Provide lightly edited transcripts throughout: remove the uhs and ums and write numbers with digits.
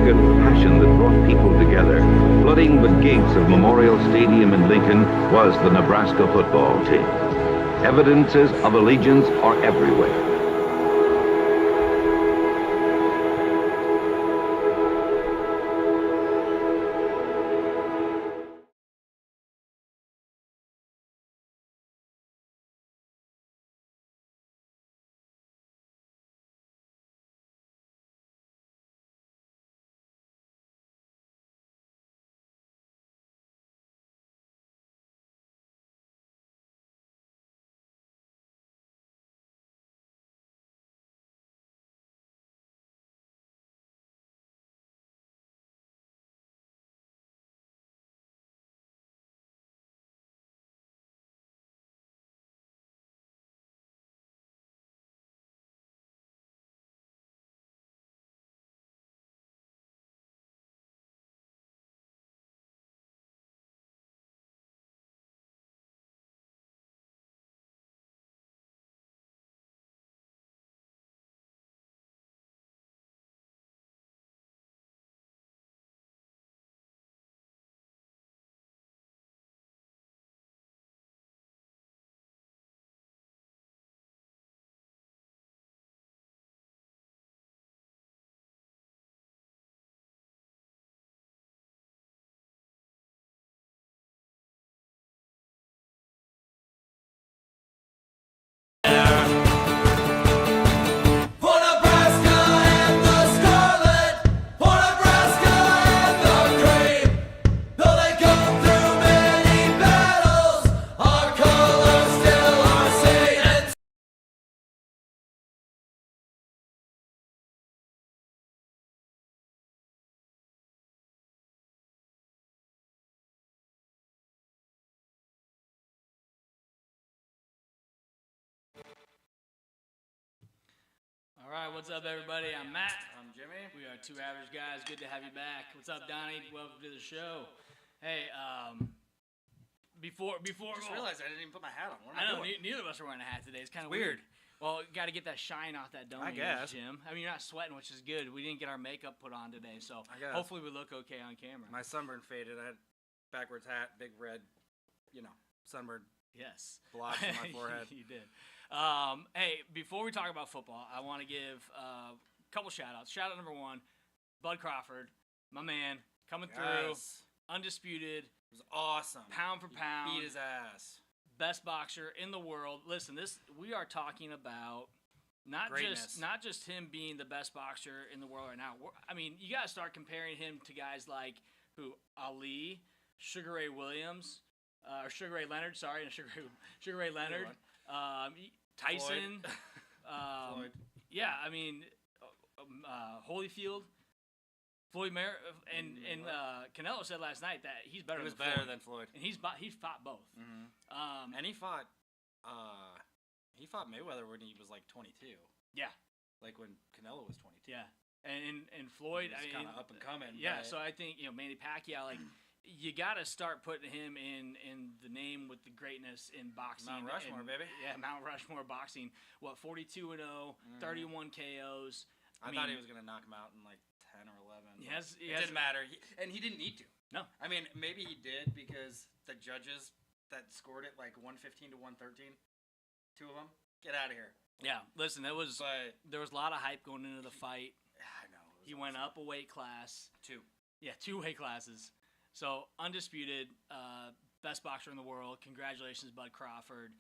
and passion that brought people together, flooding the gates of Memorial Stadium in Lincoln, was the Nebraska football team. Evidences of allegiance are everywhere. All right, what's up, everybody? I'm Matt. I'm Jimmy. We are Two Average Guys. Good to have you back. What's up, Donnie? Welcome to the show. Hey, before I just realized I didn't even put my hat on. What am I know doing? neither of us are wearing a hat today. It's kind of weird. Well, got to get that shine off that dome. I guess. Jim. I mean, you're not sweating, which is good. We didn't get our makeup put on today, so I guess. hopefully we look okay on camera. My sunburn faded. I had backwards hat, big red, sunburn Yes. blotch on my forehead. You did. Hey, before we talk about football, I want to give a couple shout-outs. Shout-out number one, Bud Crawford, my man, coming through, undisputed. It was awesome. Pound for pound. He beat his ass. Best boxer in the world. Listen, we are talking about not just him being the best boxer in the world right now. I mean, you got to start comparing him to guys like Ali, Sugar Ray Williams, or Sugar Ray Leonard. Sorry, Sugar Ray Leonard, Tyson, Floyd. Yeah, I mean, Holyfield. Floyd and Canelo said last night that he's better. He was than better Floyd. than Floyd, and he's fought both. Mm-hmm. And he fought Mayweather when he was like 22. Yeah, like when Canelo was 22. Yeah, and Floyd, he was kind of up and coming. Yeah, so I think Manny Pacquiao, like you got to start putting him in the name with the greatness in boxing. Mount Rushmore, baby. Yeah, Mount Rushmore boxing. What 42-0, 31 KOs. I thought he was gonna knock him out in like 10 or 11. It didn't matter, and he didn't need to. No, I mean maybe he did because the judges that scored it like 115 to 113, two of them, get out of here. Yeah, listen, there was a lot of hype going into the fight. I know. He went up a weight class. Two weight classes. So undisputed, best boxer in the world. Congratulations, Bud Crawford.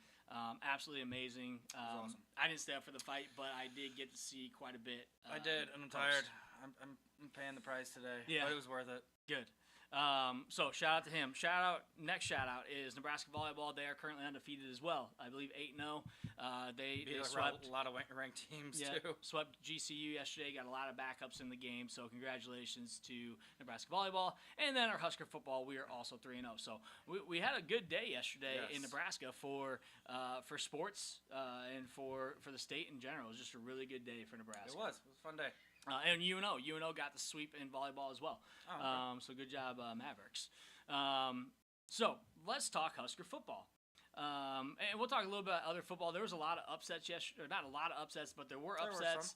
Absolutely amazing. Awesome. I didn't stay up for the fight, but I did get to see quite a bit. I did, and I'm tired. I'm paying the price today. Yeah. But it was worth it. Good. So shout out to him. Next shout out is Nebraska volleyball. They are currently undefeated as well. I believe 8-0. They swept a lot of ranked teams too. Swept GCU yesterday. Got a lot of backups in the game. So congratulations to Nebraska volleyball. And then our Husker football. We are also 3-0. So we had a good day yesterday in Nebraska for sports and for the state in general. It was just a really good day for Nebraska. It was a fun day. And UNO got the sweep in volleyball as well. Oh, okay. So good job, Mavericks. So let's talk Husker football. And we'll talk a little bit about other football. There was a lot of upsets yesterday, or not a lot of upsets, but there were upsets.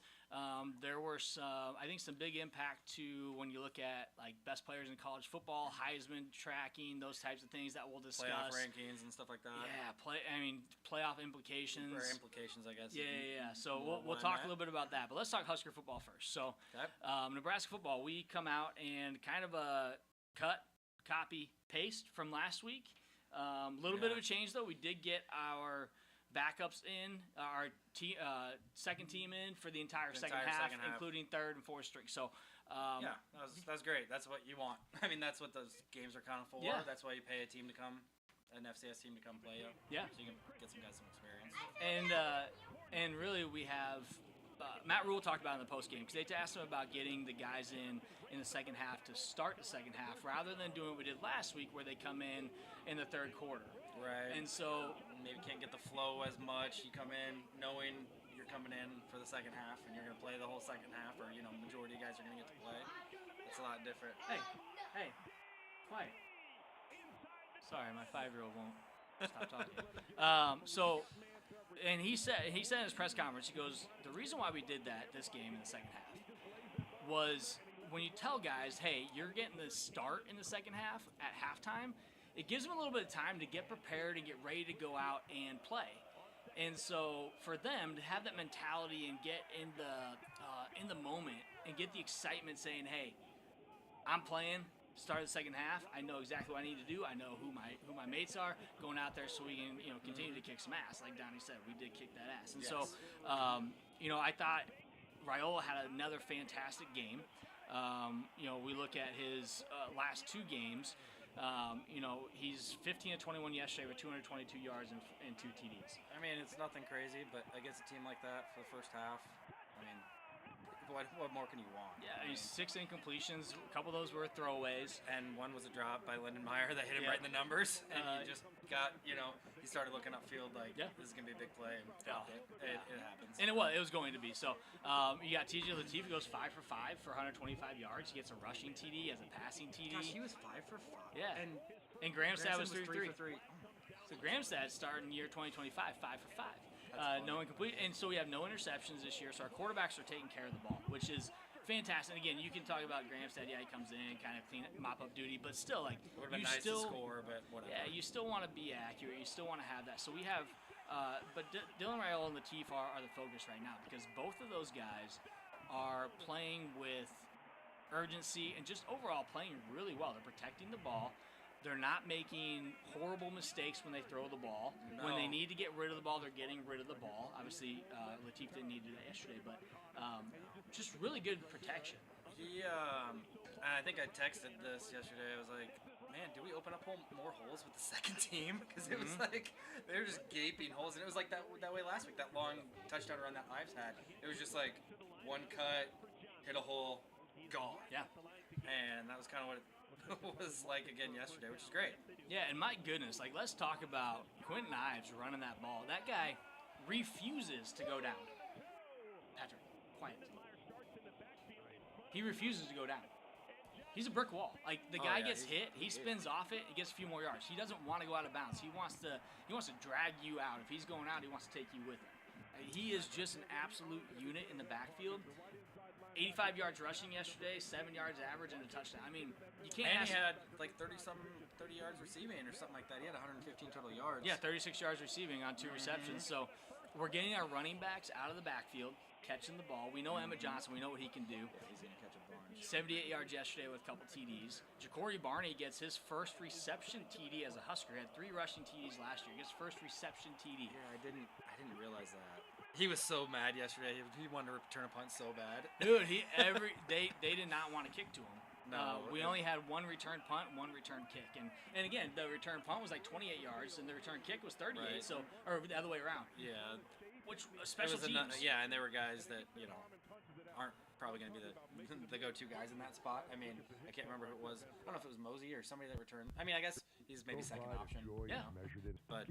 There were some, I think, some big impact to when you look at like best players in college football, Heisman tracking, those types of things that we'll discuss. Playoff rankings and stuff like that. Yeah, playoff implications. Or implications, I guess. Yeah. So we'll talk a little bit about that. But let's talk Husker football first. So Nebraska football, we come out and kind of a cut, copy, paste from last week. Little bit of a change, though. We did get our backups in, our second team in for the entire second half, including third and fourth string. So, that's great. That's what you want. I mean, that's what those games are kind of for. Yeah. That's why you pay an FCS team to come play you. Yeah. So you can get some guys some experience. And really, we have Matt Rule talked about it in the post game because they asked him about getting the guys in the second half to start the second half rather than doing what we did last week where they come in the third quarter. Right. And so maybe can't get the flow as much. You come in knowing you're coming in for the second half and you're going to play the whole second half, or majority of guys are going to get to play. It's a lot different. Hey, quiet. Sorry, my 5-year-old won't stop talking. And he said in his press conference, he goes, the reason why we did this game in the second half was when you tell guys, hey, you're getting the start in the second half at halftime, it gives them a little bit of time to get prepared and get ready to go out and play. And so for them to have that mentality and get in the moment and get the excitement saying, hey, I'm playing, start of the second half, I know exactly what I need to do. I know who my mates are, going out there so we can continue to kick some ass. Like Donnie said, we did kick that ass. And so I thought Raiola had another fantastic game. We look at his last two games. He's 15 of 21 yesterday with 222 yards and 2 TDs. I mean, it's nothing crazy, but against a team like that for the first half, I mean, what more can you want? Yeah, I mean, 6 incompletions. A couple of those were throwaways. And one was a drop by Lyndon Meyer that hit him right in the numbers. And he just got, he started looking upfield like, this is going to be a big play, and stopped it. It happens. And it was going to be. So you got TJ Lateef, who goes 5 for 5 for 125 yards. He gets a rushing TD, has a passing TD. Gosh, he was 5 for 5. Yeah. And Gramstad was 3 for 3. So Gramstad starting year 2025, 5 for 5. No incomplete, and so we have no interceptions this year. So our quarterbacks are taking care of the ball, which is fantastic. And again, you can talk about Gramstad. Yeah, he comes in, kind of mop up duty, but still, like would have been nice to score, but whatever. Yeah, you still want to be accurate. You still want to have that. So we have, but Dylan Raiola and Lateef are the focus right now because both of those guys are playing with urgency and just overall playing really well. They're protecting the ball. They're not making horrible mistakes when they throw the ball. No. When they need to get rid of the ball, they're getting rid of the ball. Obviously, Lateef didn't need to do that yesterday, but just really good protection. I think I texted this yesterday. I was like, man, did we open up more holes with the second team? Because it was like, they were just gaping holes. And it was like that way last week, that long touchdown run that Ives had. It was just like one cut, hit a hole, gone. Yeah. And that was kind of what it was like again yesterday, which is great. Yeah, and my goodness, like let's talk about Quentin Ives running that ball. That guy refuses to go down. Patrick, quiet. He refuses to go down. He's a brick wall. Like the guy gets hit, he spins off it, he gets a few more yards. He doesn't want to go out of bounds. He wants to drag you out. If he's going out, he wants to take you with him. He is just an absolute unit in the backfield. 85 yards rushing yesterday, 7 yards average, and a touchdown. I mean, you can't. And he had like 30 yards receiving or something like that. He had 115 total yards. Yeah, 36 yards receiving on 2 receptions. So we're getting our running backs out of the backfield, catching the ball. We know Emmett Johnson. We know what he can do. Yeah, he's gonna catch a bunch. 78 yards yesterday with a couple TDs. Ja'Cory Barney gets his first reception TD as a Husker. He had 3 rushing TDs last year. He gets first reception TD. Yeah, I didn't realize that. He was so mad yesterday. He wanted to return a punt so bad. Dude, they did not want to kick to him. No, we only had 1 return punt, 1 return kick, and again, the return punt was like 28 yards, and the return kick was 38. Right. So, or the other way around. Yeah. Which special teams? And they were guys that aren't probably going to be the go-to guys in that spot. I mean, I can't remember who it was. I don't know if it was Mosey or somebody that returned. I mean, I guess he's maybe second option. Yeah. But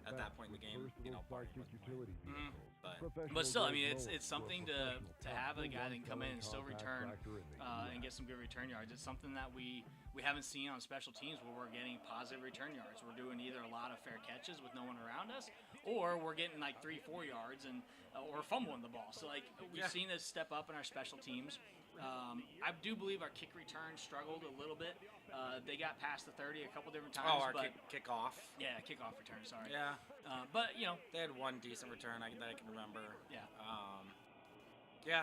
at that point in the game, Barty wasn't playing. But still, I mean, it's something to have a guy that can come in and still return and get some good return yards. It's something that we haven't seen on special teams where we're getting positive return yards. We're doing either a lot of fair catches with no one around us, or we're getting like 3-4 yards and or fumbling the ball. So like we've seen this step up in our special teams. I do believe our kick return struggled a little bit. They got past the 30 a couple different times. Oh, our kickoff. Yeah, kickoff return. Sorry. Yeah. But they had one decent return that I can remember. Yeah.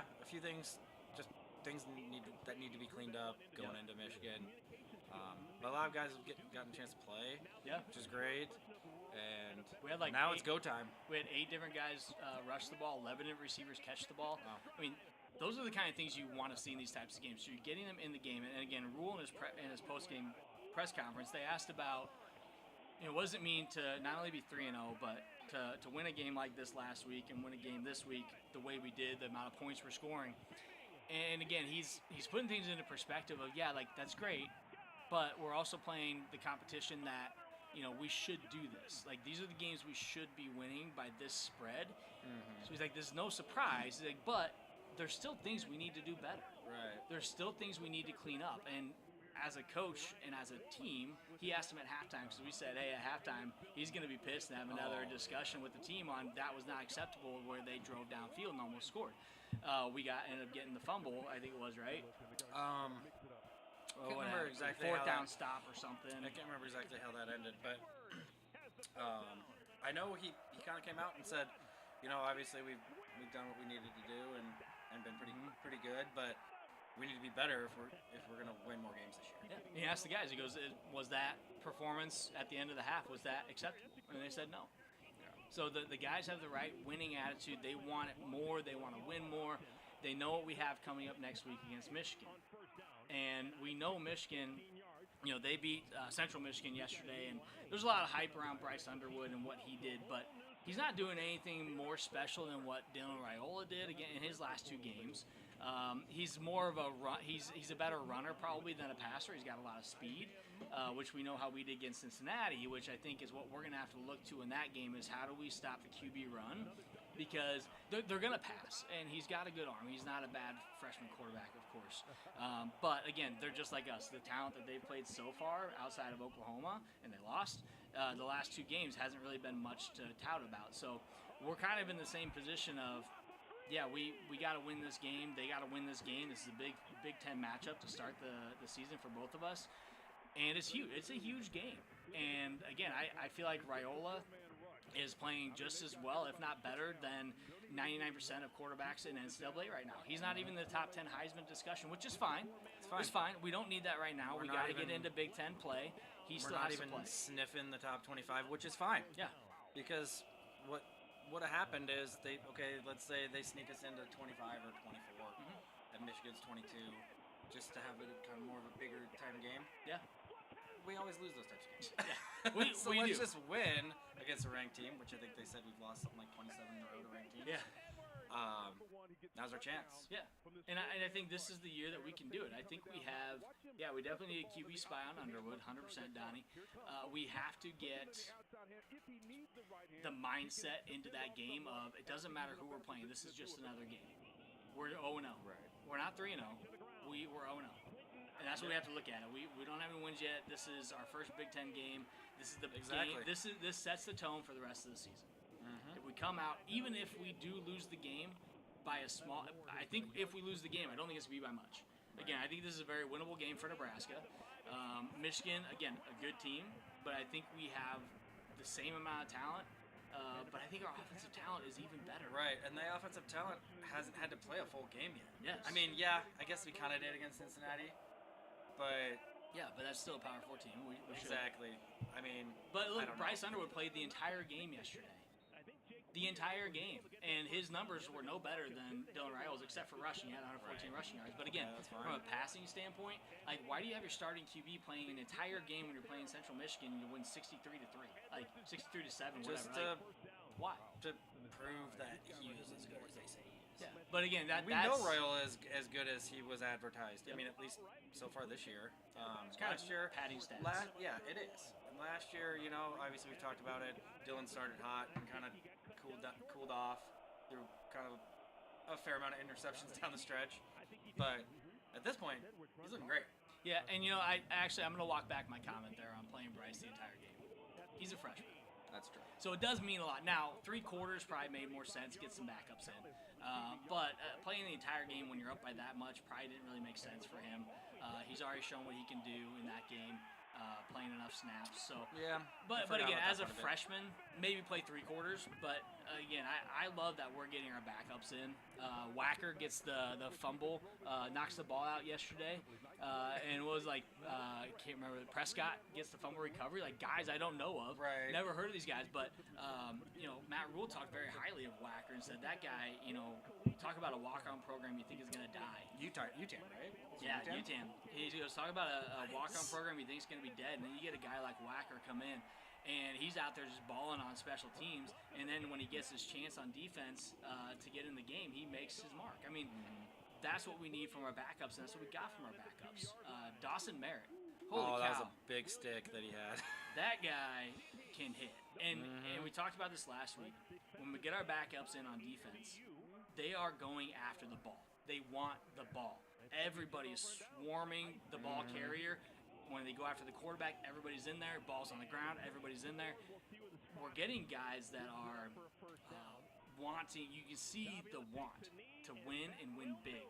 A few things, just things that need to be cleaned up going into Michigan. But a lot of guys have gotten a chance to play. Yeah. Which is great. And we had now it's go time. We had 8 different guys rush the ball, 11 receivers catch the ball. Wow. I mean, those are the kind of things you want to see in these types of games. So you're getting them in the game. And again, Rule in his post-game press conference, they asked about, what does it mean to not only be 3-0, but to win a game like this last week and win a game this week the way we did, the amount of points we're scoring. And again, he's putting things into perspective of, that's great, but we're also playing the competition that, we should do this. Like, these are the games we should be winning by this spread. Mm-hmm. So he's like, there's no surprise. He's like, but there's still things we need to do better. Right. There's still things we need to clean up. And as a coach and as a team, he asked him at halftime, because we said, hey, at halftime, he's going to be pissed and have another discussion with the team on that was not acceptable where they drove downfield and almost scored. We ended up getting the fumble, I think it was, right? I can't remember exactly fourth down stop or something. I can't remember exactly how that ended, but I know he kind of came out and said, obviously we've done what we needed to do and been pretty good, but we need to be better if we're going to win more games this year. Yeah. He asked the guys, he goes, was that performance at the end of the half, was that acceptable? And they said no. Yeah. So the guys have the right winning attitude. They want it more. They want to win more. They know what we have coming up next week against Michigan. And we know Michigan, they beat Central Michigan yesterday, and there's a lot of hype around Bryce Underwood and what he did, but he's not doing anything more special than what Dylan Raiola did again in his last 2 games. He's more of a run. He's a better runner probably than a passer. He's got a lot of speed, which we know how we did against Cincinnati, which I think is what we're going to have to look to in that game is how do we stop the QB run, because they're going to pass, and he's got a good arm. He's not a bad freshman quarterback, of course. But, again, they're just like us. The talent that they've played so far outside of Oklahoma, and they lost, the last 2 games hasn't really been much to tout about. So we're kind of in the same position of, we got to win this game. They got to win this game. This is a Big Ten matchup to start the season for both of us. And it's huge. It's a huge game. And, again, I feel like Raiola is playing just as well, if not better, than 99% of quarterbacks in NCAA right now. He's not even in the top 10 Heisman discussion, which is fine. It's fine. We don't need that right now. We got to get into Big Ten play. He still has to play. We're not even sniffing the top 25, which is fine. Yeah. Because what happened is let's say they sneak us into 25 or 24, and Michigan's 22, just to have it kind of more of a bigger time game. Yeah. We always lose those types of games. Yeah. So let's just win against a ranked team, which I think they said we've lost something like 27 in a row to ranked teams. Yeah. Now's our chance. Yeah. And I think this is the year that we can do it. I think we have, we definitely need a QB spy on Underwood, 100% Donnie. We have to get the mindset into that game of it doesn't matter who we're playing. This is just another game. We're 0-0. Right. We're not 3-0. We're 0-0. And that's what we have to look at. We don't have any wins yet. This is our first Big Ten game. This is the game. This sets the tone for the rest of the season. If we come out, even if we do lose the game by a small, I think if we lose the game, I don't think it's going to be by much. Again, I think this is a very winnable game for Nebraska. Michigan, again, a good team, but I think we have the same amount of talent. But I think our offensive talent is even better. Right, and the offensive talent hasn't had to play a full game yet. Yes. I mean, I guess we kind of did against Cincinnati, but... Yeah, but that's still a Power 4 team. We exactly. I mean, but look, Bryce Underwood played the entire game yesterday. The entire game. And his numbers were no better than Dylan Raiola's, except for rushing. He had 114 rushing yards. But again, from a passing standpoint, like, why do you have your starting QB playing an entire game when you're playing Central Michigan and you win 63-3? Like, 63-7, whatever. Just to... Why? To prove that he was as good as they say he is. Yeah. But again, we know Royal is as good as he was advertised. I mean, at least so far this year. It's kind last of year, padding stats. Yeah, it is. And last year, obviously we've talked about it. Dylan started hot and kind of cooled off through kind of a fair amount of interceptions down the stretch. But at this point, he's looking great. Yeah, and I'm going to walk back my comment there on playing Bryce the entire game. He's a freshman. That's true. So it does mean a lot. Now, 3 quarters probably made more sense, get some backups in. But playing the entire game when you're up by that much probably didn't really make sense for him. He's already shown what he can do in that game, playing enough snaps. So yeah. But again, as a freshman, maybe play 3 quarters. But again, I love that we're getting our backups in. Wacker gets the fumble, knocks the ball out yesterday, and it was like I can't remember. Prescott gets the fumble recovery. Like guys I don't know of, right? Never heard of these guys, but Matt Rule talked very highly of Wacker and said that guy, talk about a walk-on program you think is gonna die. UTAM, right? Yeah, UTAM. He goes, talk about a walk-on program you think is gonna be dead, and then you get a guy like Wacker come in. And he's out there just balling on special teams. And then when he gets his chance on defense to get in the game, he makes his mark. I mean, that's what we need from our backups, and that's what we got from our backups. Dawson Merritt. Holy cow. That was a big stick that he had. That guy can hit. And we talked about this last week. When we get our backups in on defense, they are going after the ball. They want the ball. Everybody is swarming the ball carrier. When they go after the quarterback, everybody's in there. Ball's on the ground, everybody's in there. We're getting guys that are wanting. You can see the want to win and win big.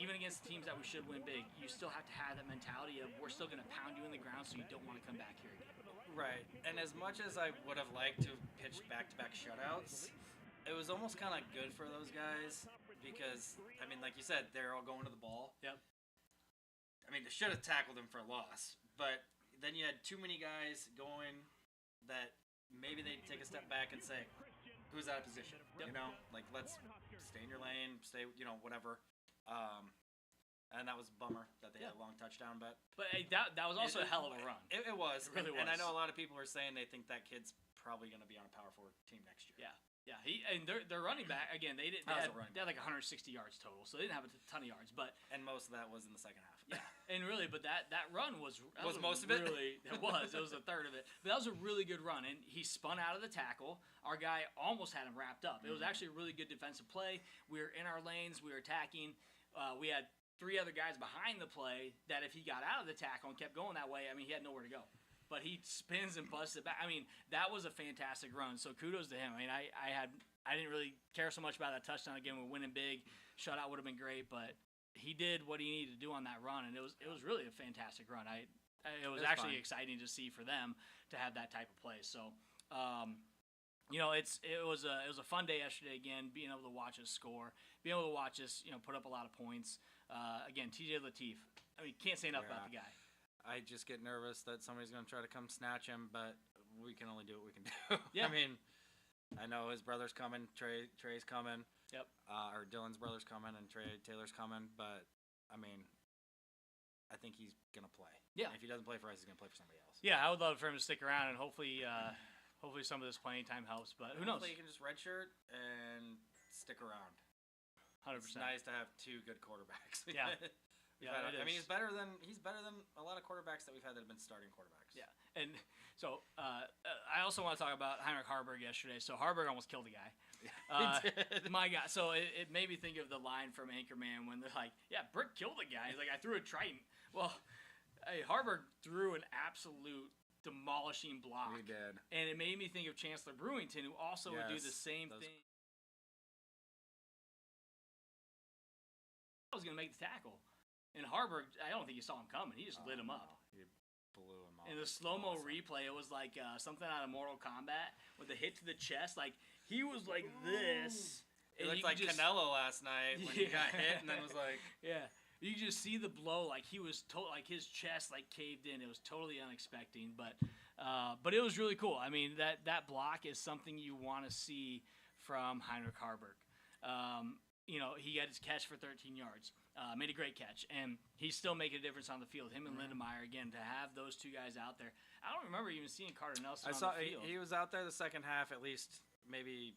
Even against teams that we should win big, you still have to have that mentality of we're still going to pound you in the ground so you don't want to come back here again. Right. And as much as I would have liked to have pitched back-to-back shutouts, it was almost kind of good for those guys because, I mean, like you said, they're all going to the ball. Yep. I mean, they should have tackled him for a loss, but then you had too many guys going that maybe they'd take a step back and say, who's out of position? Yep. Like, let's stay in your lane, stay, whatever. And that was a bummer that they had a long touchdown, but hey, that was also a hell of a run. It was. It really was. And I know a lot of people are saying they think that kid's probably going to be on a Power 4 team next year. Yeah. Yeah, their running back again. They had like 160 yards total, so they didn't have a ton of yards. And most of that was in the second half. Yeah, and really, but that run was most of it. Really, it was a third of it. But that was a really good run, and he spun out of the tackle. Our guy almost had him wrapped up. It was actually a really good defensive play. We were in our lanes. We were attacking. We had 3 other guys behind the play that if he got out of the tackle and kept going that way, I mean, he had nowhere to go. But he spins and busts it back. I mean, that was a fantastic run. So kudos to him. I mean, I didn't really care so much about that touchdown. Again, we're winning big. Shutout would have been great, but he did what he needed to do on that run, and it was really a fantastic run. It was actually exciting to see for them to have that type of play. So, it was a fun day yesterday. Again, being able to watch us score, being able to watch us put up a lot of points. Again, TJ Lateef. I mean, can't say enough about the guy. I just get nervous that somebody's going to try to come snatch him, but we can only do what we can do. Yeah. I mean, I know his brother's coming, Trey's coming. Yep. Or Dylan's brother's coming and Taylor's coming, but, I mean, I think he's going to play. Yeah. And if he doesn't play for us, he's going to play for somebody else. Yeah, I would love for him to stick around, and hopefully some of this playing time helps, but who knows? Hopefully he can just redshirt and stick around. 100%. It's nice to have 2 good quarterbacks. Yeah. Yeah, I mean, he's better than a lot of quarterbacks that we've had that have been starting quarterbacks. Yeah, and so I also want to talk about Heinrich Harburg yesterday. So Harburg almost killed a guy. He did. My God. So it made me think of the line from Anchorman when they're like, "Yeah, Brick killed a guy." He's like, "I threw a trident." Well, Harburg threw an absolute demolishing block. He did, and it made me think of Chancellor Brewington, who also would do the same thing. I was going to make the tackle. And Harburg, I don't think you saw him coming. He just lit him up. He blew him off. In the slow-mo replay, it was like something out of Mortal Kombat with a hit to the chest. Like, he was like this. It looked like Canelo last night when he got hit and then was like... Yeah. You could just see the blow. Like, he was... like, his chest, like, caved in. It was totally unexpected. But it was really cool. I mean, that block is something you want to see from Heinrich Harburg. He got his catch for 13 yards. Made a great catch, and he's still making a difference on the field. Him and Lindemeyer, again, to have those 2 guys out there. I don't remember even seeing Carter Nelson on the field. He was out there the second half, at least maybe,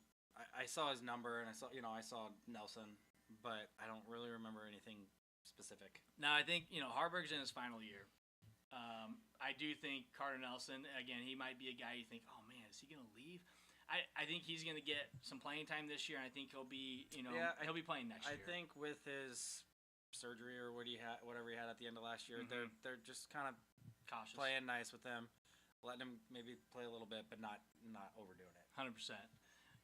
I saw his number, and I saw Nelson, but I don't really remember anything specific. No, I think Harburg's in his final year. I do think Carter Nelson, again, he might be a guy you think, oh man, is he going to leave? I think he's going to get some playing time this year, and I think he'll be he'll be playing next year. I think with his surgery or whatever he had at the end of last year, they're just kind of cautious, playing nice with him, letting him maybe play a little bit, but not overdoing it. 100%.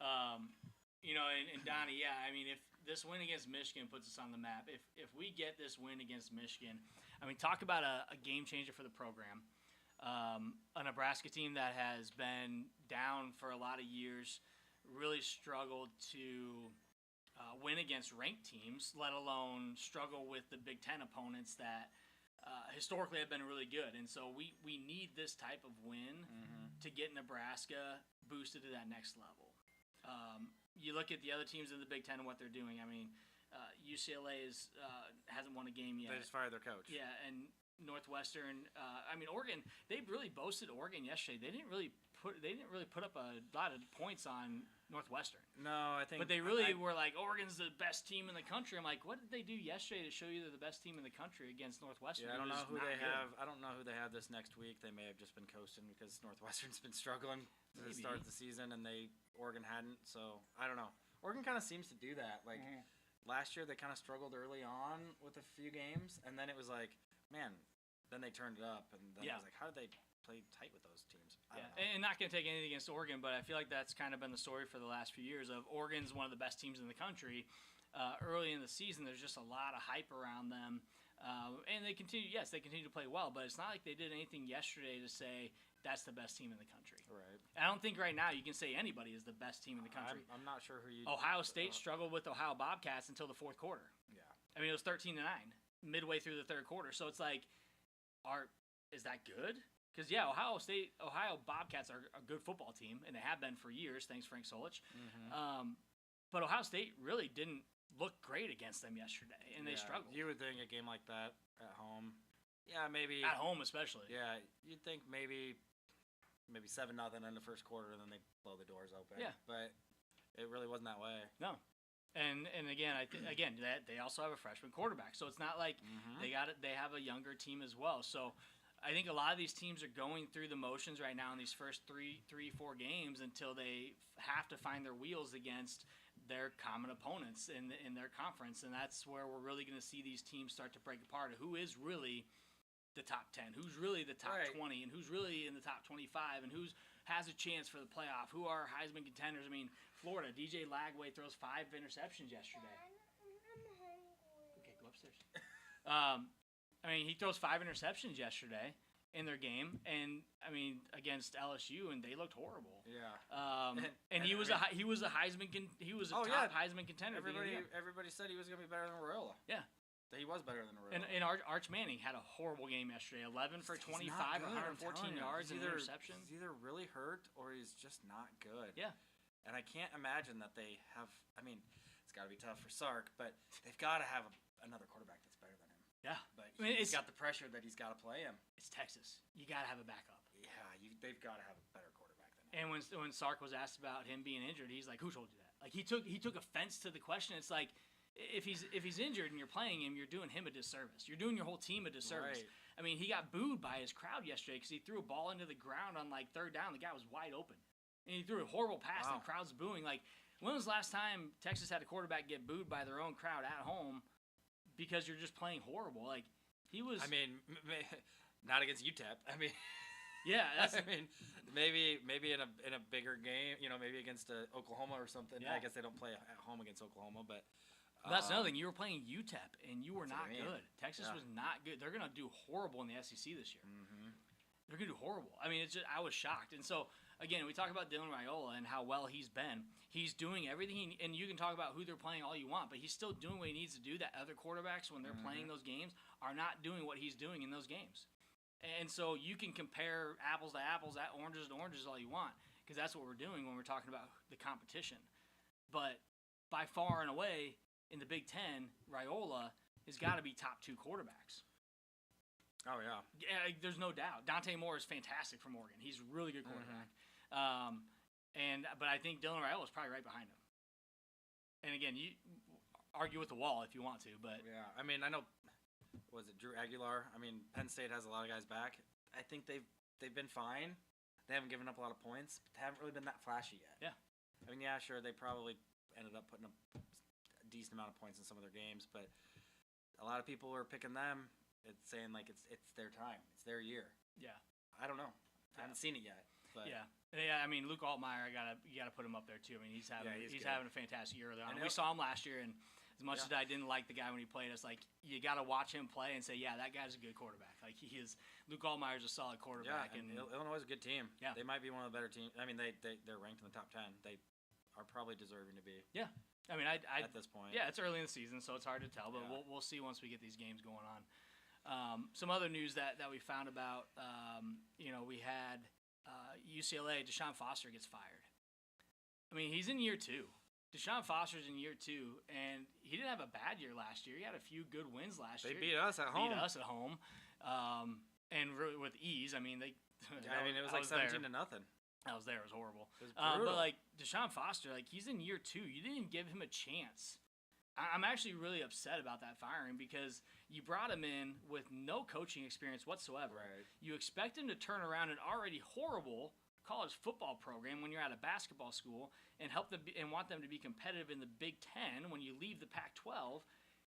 And Donnie, yeah, I mean, if this win against Michigan puts us on the map, if we get this win against Michigan, I mean, talk about a game changer for the program. A Nebraska team that has been down for a lot of years, really struggled to win against ranked teams, let alone struggle with the Big Ten opponents that historically have been really good. And so we need this type of win to get Nebraska boosted to that next level. You look at the other teams in the Big Ten and what they're doing. I mean, UCLA hasn't won a game yet. They just fired their coach. Yeah, and Northwestern. Oregon. They really boasted Oregon yesterday. They didn't really put up a lot of points on Northwestern. No, I think. But they really were like, Oregon's the best team in the country. I'm like, what did they do yesterday to show you they're the best team in the country against Northwestern? Yeah, I don't know who they have. I don't know who they have this next week. They may have just been coasting because Northwestern's been struggling to start the season, and Oregon hadn't. So I don't know. Oregon kind of seems to do that. Like last year, they kind of struggled early on with a few games, and then it was like, man. Then they turned it up, and then I was like, how did they play tight with those teams? And not going to take anything against Oregon, but I feel like that's kind of been the story for the last few years of Oregon's one of the best teams in the country. Early in the season, there's just a lot of hype around them, and they continue to play well, but it's not like they did anything yesterday to say that's the best team in the country. Right. I don't think right now you can say anybody is the best team in the country. I'm not sure who you. Ohio State struggled with Ohio Bobcats until the fourth quarter. Yeah. I mean, it was 13-9 midway through the third quarter, so it's like. Is that good? Because, Ohio Bobcats are a good football team, and they have been for years, thanks Frank Solich. But Ohio State really didn't look great against them yesterday, and they struggled. You would think a game like that at home, maybe. At home especially. Yeah, you'd think maybe 7-0 in the first quarter, and then they blow the doors open. Yeah. But it really wasn't that way. No. And again, they also have a freshman quarterback, so it's not like they have a younger team as well. So I think a lot of these teams are going through the motions right now in these first 4 games until they have to find their wheels against their common opponents in their conference, and that's where we're really going to see these teams start to break apart. Who is really the top 10? Who's really the top 20? And who's really in the top 25? And who's has a chance for the playoff? Who are Heisman contenders? I mean, Florida, DJ Lagway throws 5 interceptions yesterday. Okay, go upstairs. He throws 5 interceptions yesterday in their game, and against LSU, and they looked horrible. Yeah. He was a Heisman. He was a top Heisman contender. Everybody said he was going to be better than Raiola. Yeah. He was better than Raiola. And Arch Manning had a horrible game yesterday. 11 for 25, 114 yards, and interception. He's either really hurt or he's just not good. Yeah. And I can't imagine that they have. It's got to be tough for Sark, but they've got to have another quarterback that's better than him. Yeah. But he's got the pressure that he's got to play him. It's Texas. You got to have a backup. Yeah, they've got to have a better quarterback than him. And when Sark was asked about him being injured, he's like, "Who told you that?" Like he took offense to the question. It's like. If he's injured and you're playing him, you're doing him a disservice. You're doing your whole team a disservice. Right. He got booed by his crowd yesterday because he threw a ball into the ground on third down. The guy was wide open, and he threw a horrible pass. And the crowd's booing. Like, when was the last time Texas had a quarterback get booed by their own crowd at home because you're just playing horrible? Like he was. Not against UTEP. Yeah, that's. Maybe in a bigger game. Maybe against Oklahoma or something. Yeah. I guess they don't play at home against Oklahoma, but. That's another thing. You were playing UTEP, and you were not good. Texas was not good. They're going to do horrible in the SEC this year. They're going to do horrible. I was shocked. And so, again, we talk about Dylan Raiola and how well he's been. He's doing everything, and you can talk about who they're playing all you want, but he's still doing what he needs to do that other quarterbacks, when they're playing those games, are not doing what he's doing in those games. And so you can compare apples to apples, oranges to oranges all you want, because that's what we're doing when we're talking about the competition. But by far and away, in the Big Ten, Raiola has got to be top 2 quarterbacks. Oh, yeah. There's no doubt. Dante Moore is fantastic from Oregon. He's a really good quarterback. But I think Dylan Raiola is probably right behind him. and again, you argue with the wall if you want to, but yeah, I mean, I know, was it Drew Aguilar? I mean, Penn State has a lot of guys back. I think they've been fine. They haven't given up a lot of points, but they haven't really been that flashy yet. Yeah. I mean, yeah, sure, they probably ended up putting up a decent amount of points in some of their games, but a lot of people are picking them. It's saying like it's their time, it's their year. yeah. I don't know. I haven't seen it yet. But Yeah, I mean, Luke Altmaier, you gotta put him up there too. I mean, he's having a fantastic year early on. We saw him last year, and as much as I didn't like the guy when he played, it's like you gotta watch him play and say, yeah, that guy's a good quarterback. Like Luke Altmaier's a solid quarterback. Yeah, and Illinois is a good team. Yeah, they might be one of the better teams. I mean, they're ranked in the top 10. They are probably deserving to be. Yeah, I mean, at this point. Yeah, it's early in the season, so it's hard to tell, but we'll see once we get these games going on. Some other news that we found about, we had UCLA, Deshaun Foster gets fired. I mean, he's in year 2. Deshaun Foster's in year 2, and he didn't have a bad year last year. He had a few good wins last year. They beat us at home. And really with ease. I mean, it was like 17-0. I was there. It was horrible. It was brutal. But like Deshaun Foster, like he's in year 2. You didn't give him a chance. I'm actually really upset about that firing because you brought him in with no coaching experience whatsoever. Right. You expect him to turn around an already horrible college football program when you're at a basketball school and want them to be competitive in the Big Ten when you leave the Pac-12.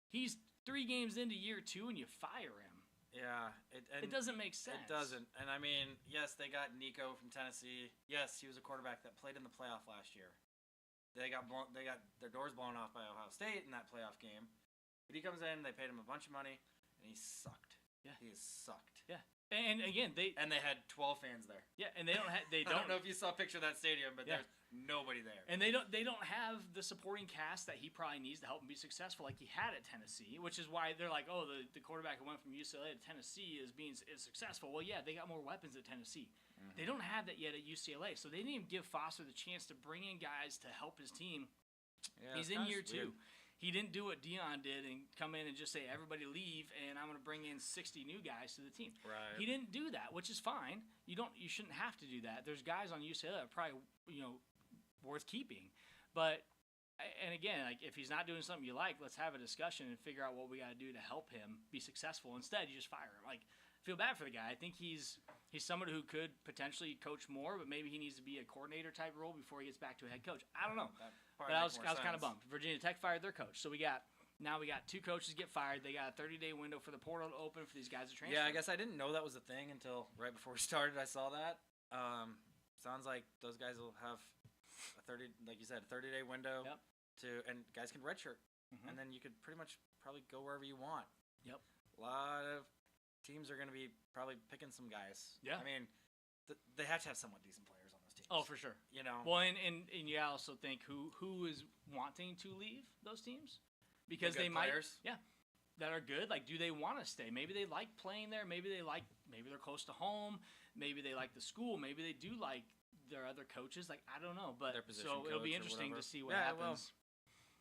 He's 3 games into year 2 and you fire him. Yeah, it doesn't make sense. It doesn't. And I mean, yes, they got Nico from Tennessee. Yes, he was a quarterback that played in the playoff last year. They got their doors blown off by Ohio State in that playoff game. But he comes in, they paid him a bunch of money, and he sucked. Yeah, he has sucked. Yeah, and again they had 12 fans there. Yeah, and they don't I don't know if you saw a picture of that stadium, but there's nobody there. And they don't have the supporting cast that he probably needs to help him be successful, like he had at Tennessee, which is why they're like, oh, the quarterback who went from UCLA to Tennessee is successful. Well, yeah, they got more weapons at Tennessee. Mm-hmm. They don't have that yet at UCLA, so they didn't even give Foster the chance to bring in guys to help his team. Yeah, he's in year 2. He didn't do what Dion did and come in and just say, everybody leave, and I'm going to bring in 60 new guys to the team. Right. He didn't do that, which is fine. You shouldn't have to do that. There's guys on UCLA that are probably, worth keeping. But, and again, like if he's not doing something you like, let's have a discussion and figure out what we got to do to help him be successful. Instead, you just fire him. Like, I feel bad for the guy. I think he's somebody who could potentially coach more, but maybe he needs to be a coordinator type role before he gets back to a head coach. I don't know. But I was kind of bummed. Virginia Tech fired their coach, so we got 2 coaches get fired. They got a 30-day window for the portal to open for these guys to transfer. Yeah, I guess I didn't know that was a thing until right before we started. I saw that. Sounds like those guys will have a 30-day window. Yep. And guys can redshirt, and then you could pretty much probably go wherever you want. Yep. A lot of teams are going to be probably picking some guys. Yeah. I mean, they have to have somewhat decent players on those teams. Oh, for sure. Well, and you also think who is wanting to leave those teams because they might, that are good. Like, do they want to stay? Maybe they like playing there. Maybe they're close to home. Maybe they like the school. Maybe they do like their other coaches. Like, I don't know, but so it'll be interesting to see what happens.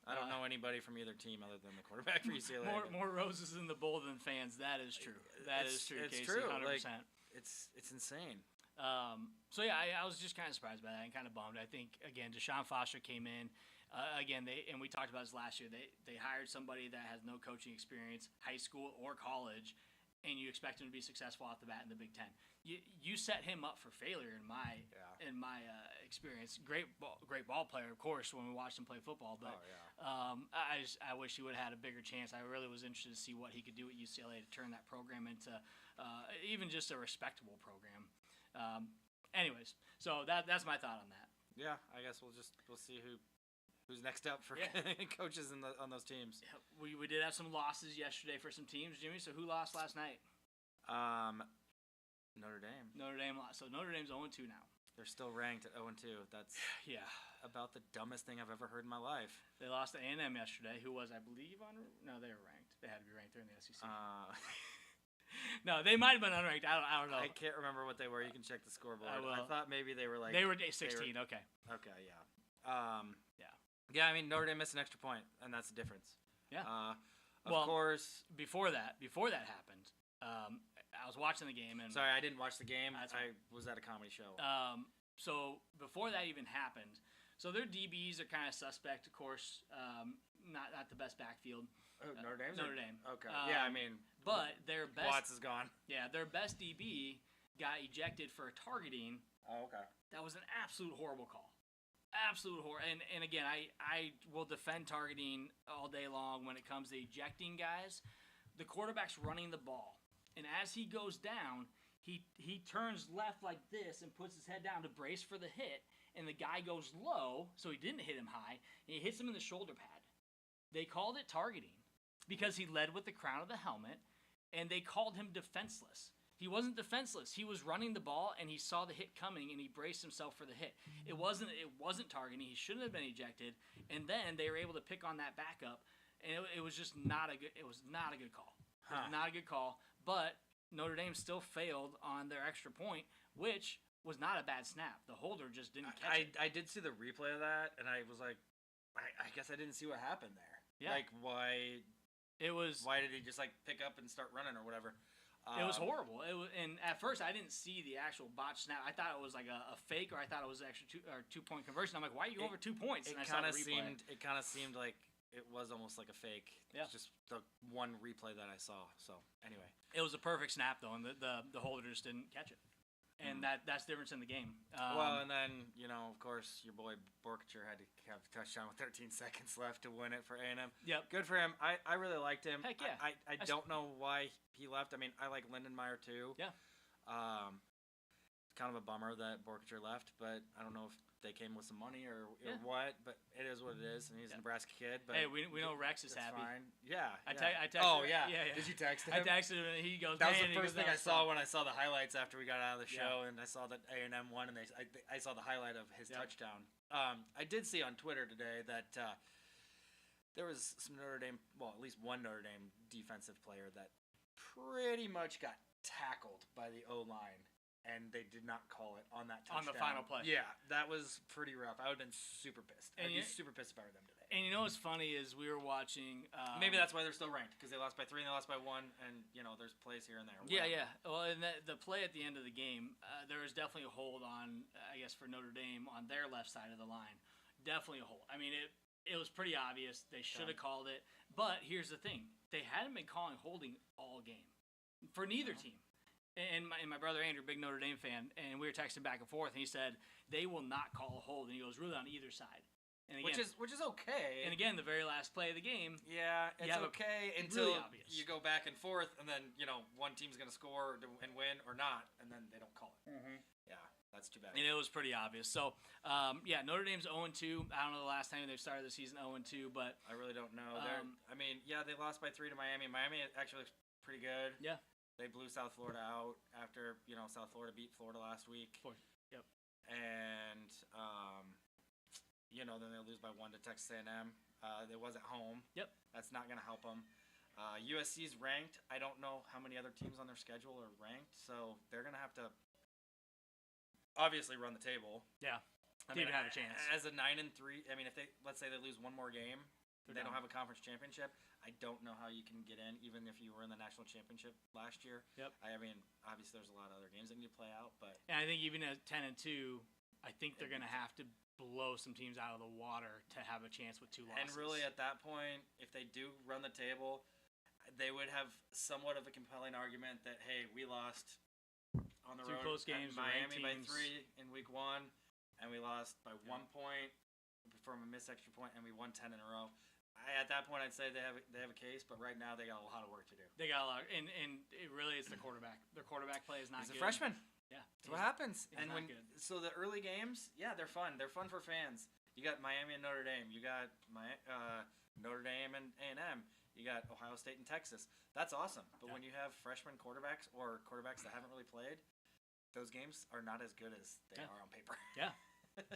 I don't know anybody from either team other than the quarterback for UCLA. More roses in the bowl than fans. That is true. It's Casey, true. 100%. Like, it's insane. So yeah, I was just kind of surprised by that and kind of bummed. I think again, Deshaun Foster came in. We talked about this last year. They hired somebody that has no coaching experience, high school or college, and you expect him to be successful off the bat in the Big Ten. You set him up for failure in my experience. Great ball player, of course, when we watched him play football. But I wish he would have had a bigger chance. I really was interested to see what he could do at UCLA to turn that program into even just a respectable program. Anyways, so that's my thought on that. Yeah, I guess we'll see who's next up for coaches on those teams. Yeah, we did have some losses yesterday for some teams, Jimmy. So who lost last night? Notre Dame. Notre Dame lost. So Notre Dame's 0-2 now. They're still ranked at 0-2. That's about the dumbest thing I've ever heard in my life. They lost to A&M yesterday, who was, I believe, no, they were ranked. They had to be ranked. They're in the SEC. No, they might have been unranked. I don't know. I can't remember what they were. You can check the scoreboard. I thought maybe they were like... They were 16, okay. Okay, yeah. Yeah, I mean, Notre Dame missed an extra point, and that's the difference. Yeah. Of course... Before that happened, I was watching the game. And sorry, I didn't watch the game. I was at a comedy show. So before that even happened, So their DBs are kind of suspect, of course. Not the best backfield. Notre Dame. Notre Dame. Okay. Yeah, I mean, but their best Watts is gone. Yeah, their best DB got ejected for targeting. Oh, okay. That was an absolute horrible call. Absolute horror. And again, I will defend targeting all day long when it comes to ejecting guys. The quarterback's running the ball, and as he goes down, he turns left like this and puts his head down to brace for the hit, and the guy goes low, so he didn't hit him high, and he hits him in the shoulder pad. They called it targeting because he led with the crown of the helmet, and they called him defenseless. He wasn't defenseless. He was running the ball, and he saw the hit coming, and he braced himself for the hit. It wasn't targeting. He shouldn't have been ejected. And then they were able to pick on that backup, and it was just not a good. It was not a good call. It was not a good call. But Notre Dame still failed on their extra point, which was not a bad snap. The holder just didn't catch it. I did see the replay of that, and I was like, I guess I didn't see what happened there. Yeah. Like why? It was. Why did he just like pick up and start running or whatever? It was horrible. And at first, I didn't see the actual botch snap. I thought it was like a fake, or I thought it was an extra 2-point conversion. I'm like, why are you going over 2 points? It kind of seemed like it was almost like a fake. Yeah. It's just the one replay that I saw. So anyway, it was a perfect snap though, and the holder just didn't catch it. And that's the difference in the game. Well, and then, of course, your boy Borkature had to have a touchdown with 13 seconds left to win it for A&M. Yep. Good for him. I really liked him. Heck yeah. I don't know why he left. I mean, I like Lindenmeyer too. Yeah. Kind of a bummer that Borkature left, but I don't know if they came with some money or what, but it is what it is, and he's a Nebraska kid. But hey, we know Rex is happy. Fine. Yeah. I texted Oh, him. yeah. Yeah. Did you text him? I texted him, and he goes, That was man, the first thing I saw when I saw the highlights after we got out of the show, and I saw that A&M won, and I saw the highlight of his touchdown. I did see on Twitter today that there was some Notre Dame, well, at least one Notre Dame defensive player that pretty much got tackled by the O-line, and they did not call it on that touchdown. On the final play. Yeah, that was pretty rough. I would have been super pissed. I'd be super pissed if I were them today. And you know what's funny is we were watching. Maybe that's why they're still ranked, because they lost by 3 and they lost by 1, and there's plays here and there. Yeah. Well, and the play at the end of the game, there was definitely a hold on, I guess, for Notre Dame on their left side of the line. Definitely a hold. I mean, it was pretty obvious. They should have called it. But here's the thing: they hadn't been calling holding all game for neither team. And my brother Andrew, big Notre Dame fan, and we were texting back and forth, and he said they will not call a hold, and he goes, really on either side. And again, which is okay. And again, the very last play of the game. Yeah, it's okay until really you go back and forth, and then one team's gonna score and win or not, and then they don't call it. Mm-hmm. Yeah, that's too bad. And it was pretty obvious. So Notre Dame's 0-2. I don't know the last time they've started the season 0-2, but I really don't know. They lost by 3 to Miami. Miami actually looks pretty good. Yeah. They blew South Florida out after, South Florida beat Florida last week. Yep. And, then they lose by 1 to Texas A&M. They was at home. Yep. That's not going to help them. USC's ranked. I don't know how many other teams on their schedule are ranked, so they're going to have to obviously run the table. Yeah. They even have a chance. As a 9-3, I mean, if let's say they lose one more game, they don't have a conference championship. I don't know how you can get in, even if you were in the national championship last year. Yep. I mean, obviously there's a lot of other games that need to play out, but and I think even at 10-2, I think they're going to have to blow some teams out of the water to have a chance with 2 losses. And really, at that point, if they do run the table, they would have somewhat of a compelling argument that, hey, we lost on the road close games, Miami by 3 in week 1, and we lost by 1 point from a missed extra point, and we won 10 in a row. At that point, I'd say they have a case, but right now they got a lot of work to do. They got a lot, and it really is the quarterback. Their quarterback play is not good. He's a freshman. Yeah, that's what happens. And so the early games, yeah, they're fun. They're fun for fans. You got Miami and Notre Dame. You got Notre Dame and A&M. You got Ohio State and Texas. That's awesome. But when you have freshman quarterbacks or quarterbacks that haven't really played, those games are not as good as they are on paper. Yeah.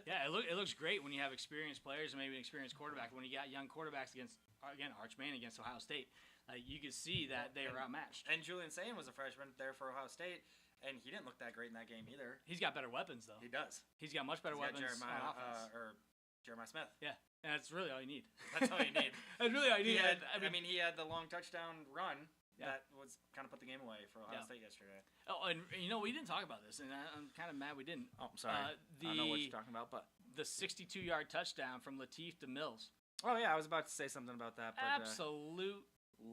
Yeah, it looks great when you have experienced players and maybe an experienced quarterback. When you got young quarterbacks against, again, Arch Manning against Ohio State, you could see that they were outmatched. And Julian Sayin was a freshman there for Ohio State, and he didn't look that great in that game either. He's got better weapons, though. He does. He's got much better weapons Jeremiah, on offense. Jeremiah Smith. Yeah, and that's really all you need. That's all you need. That's really all you need. He had the long touchdown run. That was kind of put the game away for Ohio State yesterday. Oh, and we didn't talk about this, and I'm kind of mad we didn't. Oh, I'm sorry. I don't know what you're talking about, but the 62-yard touchdown from Latif to Mills. Oh, yeah, I was about to say something about that. But, Absolute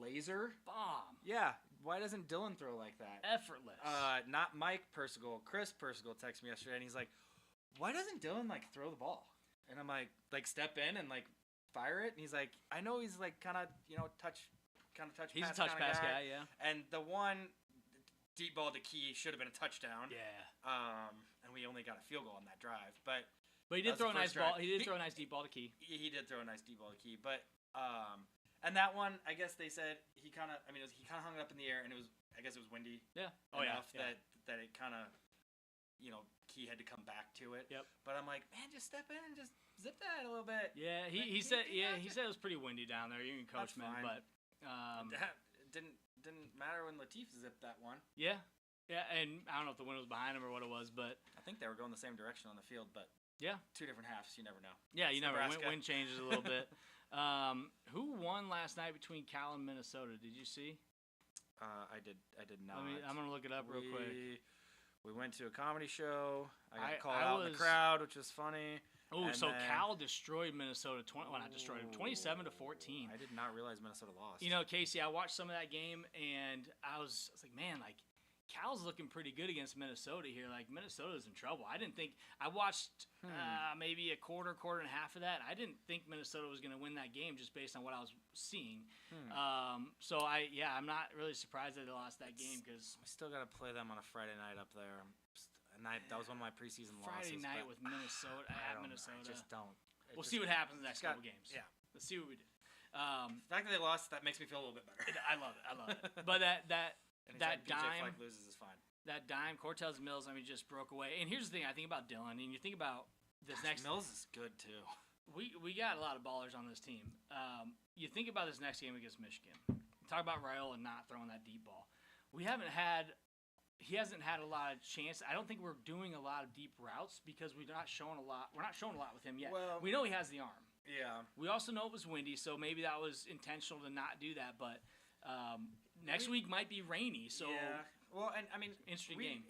laser? bomb. Yeah. Why doesn't Dylan throw like that? Effortless. Not Mike Persigal. Chris Persigal texted me yesterday, and he's like, why doesn't Dylan, throw the ball? And I'm like, step in and, fire it? And he's like, I know he's, kind of touch He's pass a touch kinda pass guy, yeah. And the one deep ball to Key should have been a touchdown. Yeah. And we only got a field goal on that drive. But he did throw a nice ball. He did throw a nice deep ball to Key. He did throw a nice deep ball to Key. But, and that one, I guess they said he kind of hung it up in the air, and I guess it was windy. Yeah. Enough that it kind of, Key had to come back to it. Yep. But I'm like, man, just step in and just zip that a little bit. Yeah, he said it was pretty windy down there. You can coach, man, but didn't matter when Latif zipped that one. Yeah, and I don't know if the wind was behind him or what it was, but I think they were going the same direction on the field, but yeah, 2 different halves. You never know. Yeah, you never. Nebraska. Wind changes a little bit. Who won last night between Cal and Minnesota? Did you see? I did not. I'm gonna look it up real quick. We went to a comedy show. I got called out in the crowd, which was funny. Oh, so Cal destroyed Minnesota. Not destroyed them. 27-14. I did not realize Minnesota lost. Casey, I watched some of that game, and I was like, man, Cal's looking pretty good against Minnesota here. Minnesota's in trouble. I didn't think – I watched maybe a quarter and a half of that. I didn't think Minnesota was going to win that game just based on what I was seeing. I'm not really surprised that they lost that game because – we still got to play them on a Friday night up there. And that was one of my preseason losses. Friday night with Minnesota at Minnesota. I just don't. We'll see what happens in the next couple games. Yeah. Let's see what we do. The fact that they lost, that makes me feel a little bit better. I love it. But that dime Fleck loses is fine. That dime, Cortez Mills, just broke away. And here's the thing, I think about Dylan, and you think about this next. Mills is good too. We got a lot of ballers on this team. You think about this next game against Michigan. Talk about Raiola not throwing that deep ball. He hasn't had a lot of chance. I don't think we're doing a lot of deep routes because we're not showing a lot with him yet. Well, we know he has the arm. Yeah. We also know it was windy, so maybe that was intentional to not do that. But next week might be rainy, so yeah. Well, and interesting game.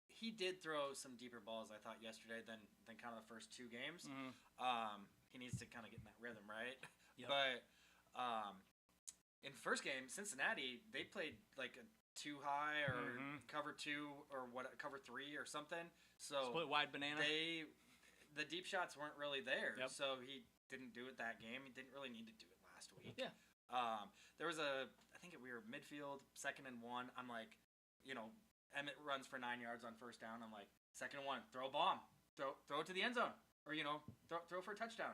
He did throw some deeper balls, I thought, yesterday than kind of the first 2 games. Mm-hmm. He needs to kind of get in that rhythm, right? Yep. But in the first game, Cincinnati, they played a too high or cover 2 or cover 3 or something. So split wide banana. The deep shots weren't really there. Yep. So he didn't do it that game. He didn't really need to do it last week. Yeah. There was I think we were midfield, 2nd and 1. I'm like, Emmett runs for 9 yards on first down. I'm like, 2nd and 1, throw a bomb, throw it to the end zone, or throw for a touchdown.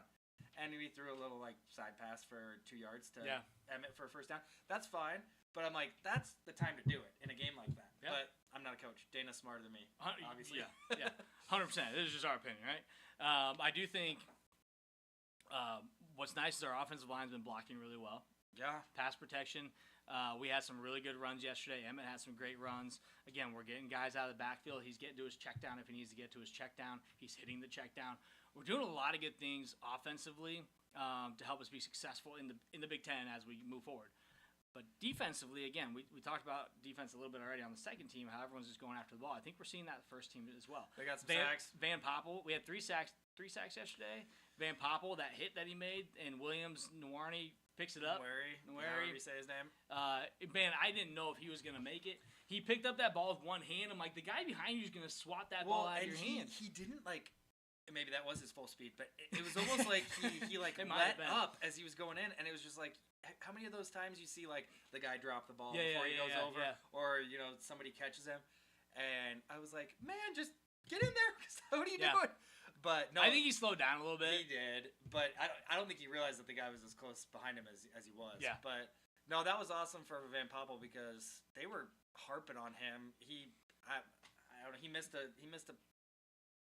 And we threw a little side pass for 2 yards to Emmett for a first down. That's fine, but I'm like, that's the time to do it in a game like that. Yeah. But I'm not a coach. Dana's smarter than me, obviously. Yeah, 100%. This is just our opinion, right? I do think what's nice is our offensive line's been blocking really well. Yeah. Pass protection. We had some really good runs yesterday. Emmett had some great runs. Again, we're getting guys out of the backfield. He's getting to his check down if he needs to get to his check down. He's hitting the check down. We're doing a lot of good things offensively to help us be successful in the Big Ten as we move forward. But defensively, again, we talked about defense a little bit already on the second team, how everyone's just going after the ball. I think we're seeing that the first team as well. They got some sacks. Van Poppel, we had 3 sacks yesterday. Van Poppel, that hit that he made, and Williams Nwarni picks it up. However you say his name. Man, I didn't know if he was going to make it. He picked up that ball with one hand. I'm like, the guy behind you is going to swat that ball out of your hand. He didn't maybe that was his full speed, but it was almost like he let up as he was going in, and it was just like, how many of those times you see the guy drop the ball before he goes over, or somebody catches him, and I was like, man, just get in there. What are you doing? But no, I think he slowed down a little bit. He did, but I don't think he realized that the guy was as close behind him as he was. Yeah. But no, that was awesome for Van Poppel because they were harping on him. I don't know. He missed a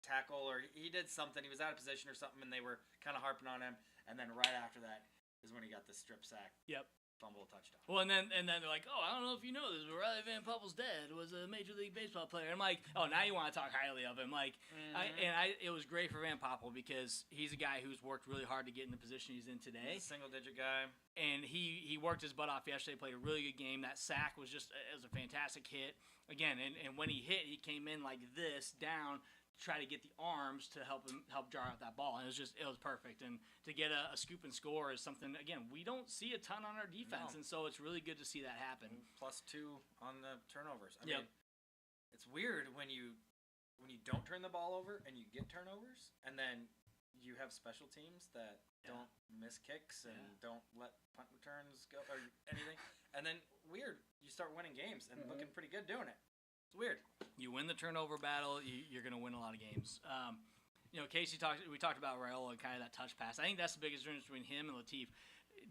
tackle or he did something. He was out of position or something, and they were kind of harping on him. And then right after that is when he got the strip sack. Yep. Fumble touchdown. Well, and then they're like, oh, I don't know if you know this, but Riley Van Poppel's dad was a Major League Baseball player. I'm like, oh, now you want to talk highly of him. It was great for Van Poppel because he's a guy who's worked really hard to get in the position he's in today. He's a single-digit guy. And he worked his butt off yesterday, played a really good game. That sack was a fantastic hit. Again, and when he hit, he came in like this, down, try to get the arms to help jar out that ball. And it was perfect. And to get a scoop and score is something, again, we don't see a ton on our defense. And so it's really good to see that happen. +2 on the turnovers. I mean, it's weird when you don't turn the ball over and you get turnovers, and then you have special teams that don't miss kicks and don't let punt returns go or anything. And then you start winning games and looking pretty good doing it. It's weird. You win the turnover battle, you're going to win a lot of games. Casey we talked about Raiola and kind of that touch pass. I think that's the biggest difference between him and Latif.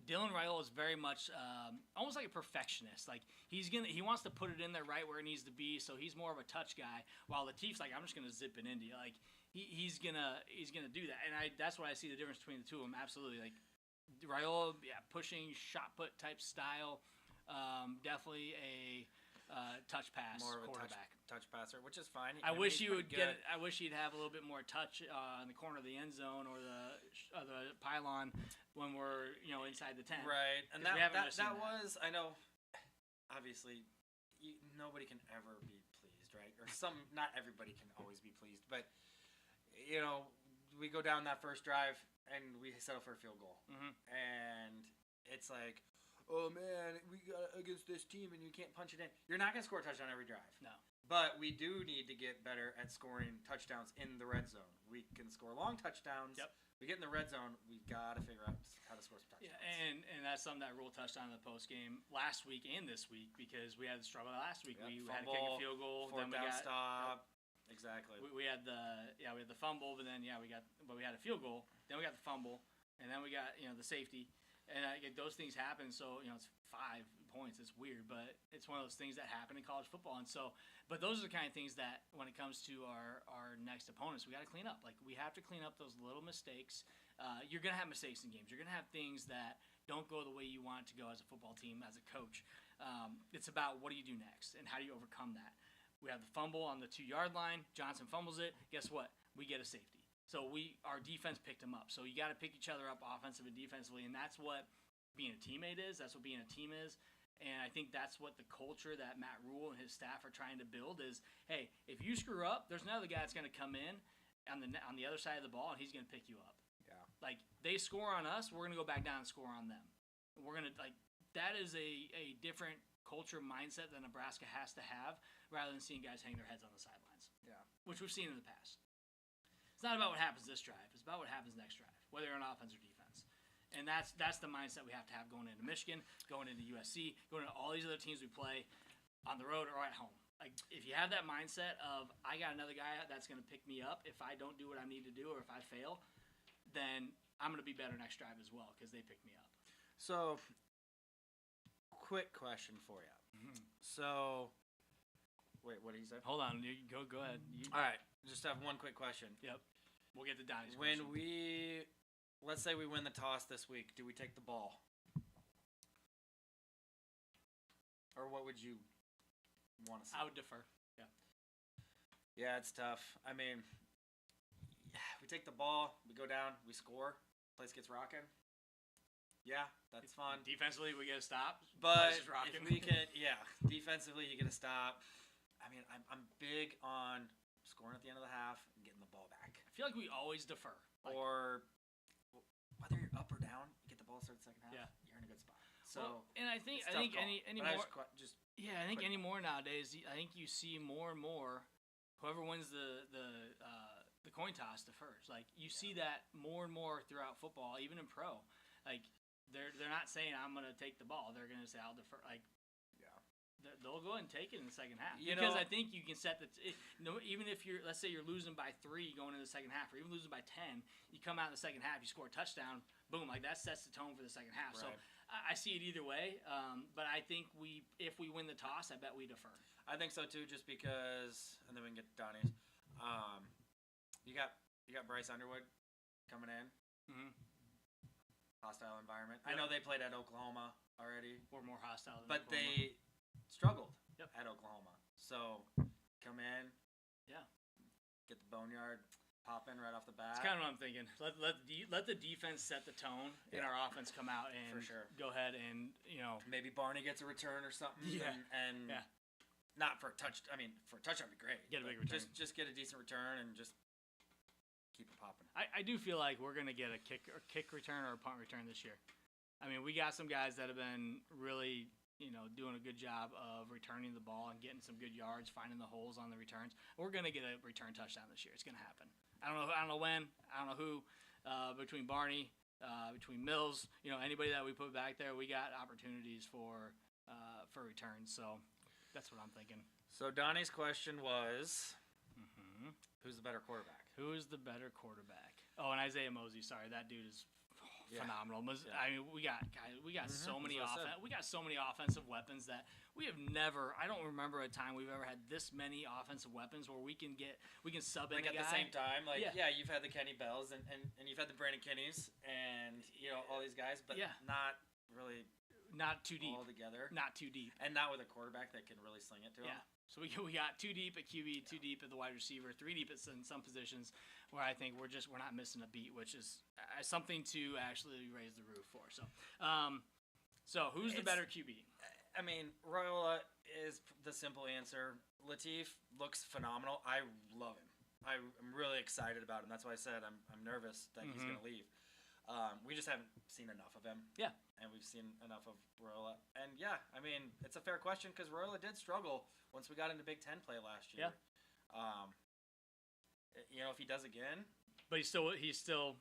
Dylan Raiola is very much almost like a perfectionist. Like he wants to put it in there right where it needs to be. So he's more of a touch guy. While Latif's like, I'm just gonna zip it into you. Like he's gonna do that. And that's what I see the difference between the two of them. Absolutely. Like Raiola, pushing shot put type style. Definitely a touch pass more of a quarterback. touch passer, which is fine. I wish he would get. I wish he'd have a little bit more touch in the corner of the end zone or the pylon when we're inside the 10. Right, and that was, I know. Obviously, nobody can ever be pleased, right? Or not everybody can always be pleased, but we go down that first drive and we settle for a field goal, and it's like, oh man, we got against this team and you can't punch it in. You're not gonna score a touchdown every drive. No. But we do need to get better at scoring touchdowns in the red zone. We can score long touchdowns. Yep. We get in the red zone, we've got to figure out how to score some touchdowns. Yeah, and that's something that Rule touched on in the post game last week and this week because we had the struggle last week. We had to kick a field goal, fourth then we down got stop. Exactly. We had the fumble, but then we had a field goal. Then we got the fumble, and then we got the safety. And those things happen, so it's 5 points. It's weird, but it's one of those things that happen in college football. And so, but those are the kind of things that, when it comes to our next opponents, we got to clean up. Like we have to clean up those little mistakes. You're gonna have mistakes in games. You're gonna have things that don't go the way you want it to go as a football team, as a coach. It's about what do you do next and how do you overcome that. We have the fumble on the 2-yard line. Johnson fumbles it. Guess what? We get a safety. So our defense picked him up. So you got to pick each other up offensively and defensively, and that's what being a teammate is. That's what being a team is. And I think that's what the culture that Matt Rule and his staff are trying to build is, hey, if you screw up, there's another guy that's going to come in on the other side of the ball, and he's going to pick you up. Yeah. Like, they score on us, we're going to go back down and score on them. We're going to, that is a different culture mindset that Nebraska has to have rather than seeing guys hang their heads on the sidelines. Yeah. Which we've seen in the past. It's not about what happens this drive. It's about what happens next drive, whether you're on offense or defense. And that's the mindset we have to have going into Michigan, going into USC, going into all these other teams we play on the road or at home. Like, if you have that mindset of, I got another guy that's going to pick me up if I don't do what I need to do or if I fail, then I'm going to be better next drive as well because they picked me up. So, quick question for you. So, wait, what did he say? Hold on. Go ahead. All right. Just have one quick question. Yep. We'll get to Donnie's When question. let's say we win the toss this week, do we take the ball? Or what would you want to see? I would defer. Yeah. Yeah, it's tough. I mean, we take the ball, we go down, we score, place gets rocking. Yeah, that's fun. Defensively, we get a stop. But if we can, defensively, you get a stop. I mean, I'm big on scoring at the end of the half and getting the ball back. I feel like we always defer. Or whether you're up or down, you get the ball started second half. Yeah. You're in a good spot. So, and I think any more nowadays, I think you see more and more. Whoever wins the coin toss defers. Like you see that more and more throughout football, even in pro. Like they're not saying I'm gonna take the ball. They're gonna say I'll defer. Like they'll go ahead and take it in the second half because I think you can set even if let's say you're losing by 3 going into the second half, or even losing by 10, you come out in the second half, you score a touchdown, boom, like that sets the tone for the second half. Right. So I see it either way, but I think if we win the toss, I bet we defer. I think so too, just because, and then we can get to Donnie's. You got Bryce Underwood coming in. Mm-hmm. Hostile environment. Yep. I know they played at Oklahoma already. We're more hostile than But Oklahoma. they struggled at Oklahoma. So, come in. Yeah. Get the boneyard popping right off the bat. That's kind of what I'm thinking. Let the defense set the tone, and our offense come out and for sure. Go ahead and maybe Barney gets a return or something. Yeah. And Not for a touch. I mean, for a touchdown would be great. Get a big return. Just get a decent return and just keep it popping. I do feel like we're gonna get a kick return or a punt return this year. I mean, we got some guys that have been really, doing a good job of returning the ball and getting some good yards, finding the holes on the returns. We're gonna get a return touchdown this year. It's gonna happen. I don't know when. I don't know who. Between Barney, between Mills, anybody that we put back there, we got opportunities for returns. So that's what I'm thinking. So Donnie's question was, who's the better quarterback? Who is the better quarterback? Oh, and Isaiah Mosey. Sorry, that dude is phenomenal. Yeah. I mean, we got so many offensive weapons that we have never. I don't remember a time we've ever had this many offensive weapons where we can sub in a guy at the same time. You've had the Kenny Bells and you've had the Brandon Kenneys and all these guys, but not really. Not too deep. All together. Not too deep. And not with a quarterback that can really sling it to him. Yeah. So we got too deep at QB, too deep at the wide receiver, 3 deep at some positions where I think we're not missing a beat, which is something to actually raise the roof for. So who's the better QB? I mean, Raiola is the simple answer. Latif looks phenomenal. I love him. I'm really excited about him. That's why I said I'm nervous that he's going to leave. We just haven't seen enough of him. Yeah. And we've seen enough of Raiola. And, I mean, it's a fair question because Raiola did struggle once we got into Big Ten play last year. Yeah. If he does again. But he's still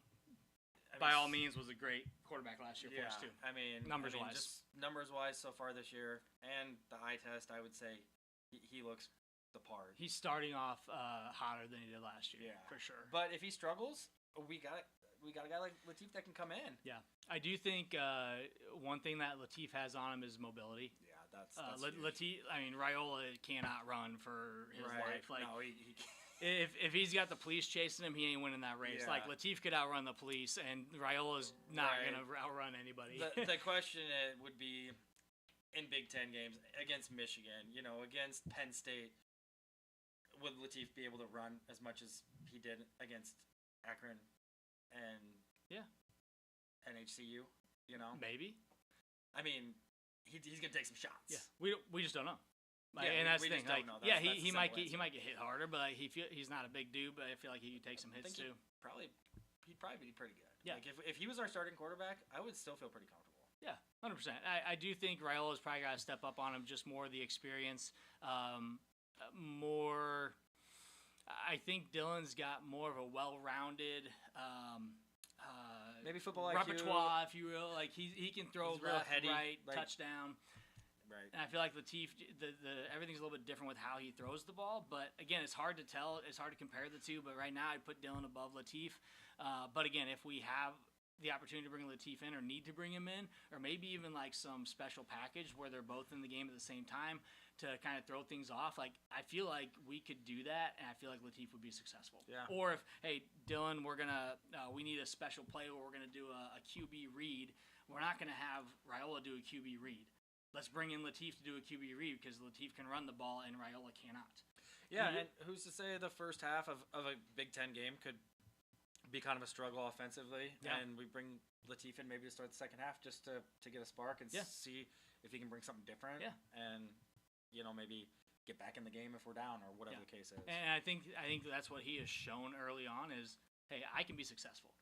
by all means, was a great quarterback last year for us, too. I mean, numbers-wise. Just numbers-wise so far this year. And the eye test, I would say he looks the part. He's starting off hotter than he did last year, for sure. But if he struggles, we got a guy like Latif that can come in. Yeah. I do think one thing that Latif has on him is mobility. Yeah, that's Latif. I mean, Raiola cannot run for his life. Like, no, he if he's got the police chasing him, he ain't winning that race. Yeah. Like, Latif could outrun the police, and Raiola's not going to outrun anybody. The question would be, in Big Ten games, against Michigan, against Penn State, would Latif be able to run as much as he did against Akron and HCU? Maybe. I mean, he's going to take some shots. Yeah, we just don't know. And that's the thing. Like, that's he might get hit harder, but he's not a big dude. But I feel like he could take some hits too. He'd probably be pretty good. Yeah. Like if he was our starting quarterback, I would still feel pretty comfortable. Yeah, 100%. I do think Raiola's probably got to step up on him, just more of the experience, more. I think Dylan's got more of a well-rounded. Maybe football repertoire, if you will. Like he can throw left, heady, right, touchdown. Right. And I feel like Latif, everything's a little bit different with how he throws the ball. But again, it's hard to tell. It's hard to compare the two. But right now, I'd put Dylan above Latif. But again, if we have the opportunity to bring Latif in or need to bring him in, or maybe even like some special package where they're both in the game at the same time to kind of throw things off, like I feel like we could do that, and I feel like Latif would be successful. Yeah. Or if, hey, Dylan, we need a special play where we're gonna do a QB read. We're not gonna have Raiola do a QB read. Let's bring in Latif to do a QB read because Latif can run the ball and Raiola cannot. Yeah, and who's to say the first half of a Big Ten game could be kind of a struggle offensively, and we bring Latif in maybe to start the second half just to get a spark and see if he can bring something different, and maybe get back in the game if we're down or whatever the case is. And I think that's what he has shown early on is, hey, I can be successful.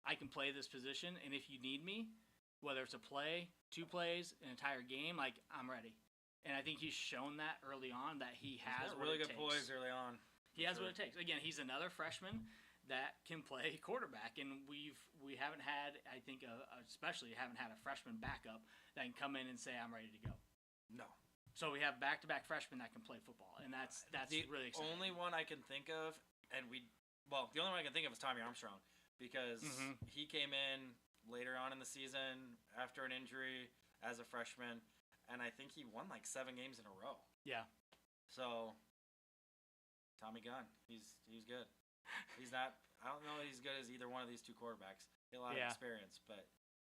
I can play this position, and if you need me, whether it's a play, 2 plays, an entire game, like I'm ready. And I think he's shown that early on that he has what really it good takes. poise early on. He has what it takes. Again, he's another freshman that can play quarterback, and we haven't had, I think, especially haven't had a freshman backup that can come in and say I'm ready to go. No. So we have back-to-back freshmen that can play football, and that's really exciting. The only one I can think of, the only one I can think of is Tommy Armstrong because he came in later on in the season after an injury as a freshman, and I think he won like 7 games in a row. Yeah. So Tommy Gunn, he's good. He's not. I don't know that he's good as either one of these 2 quarterbacks. He had a lot of experience, but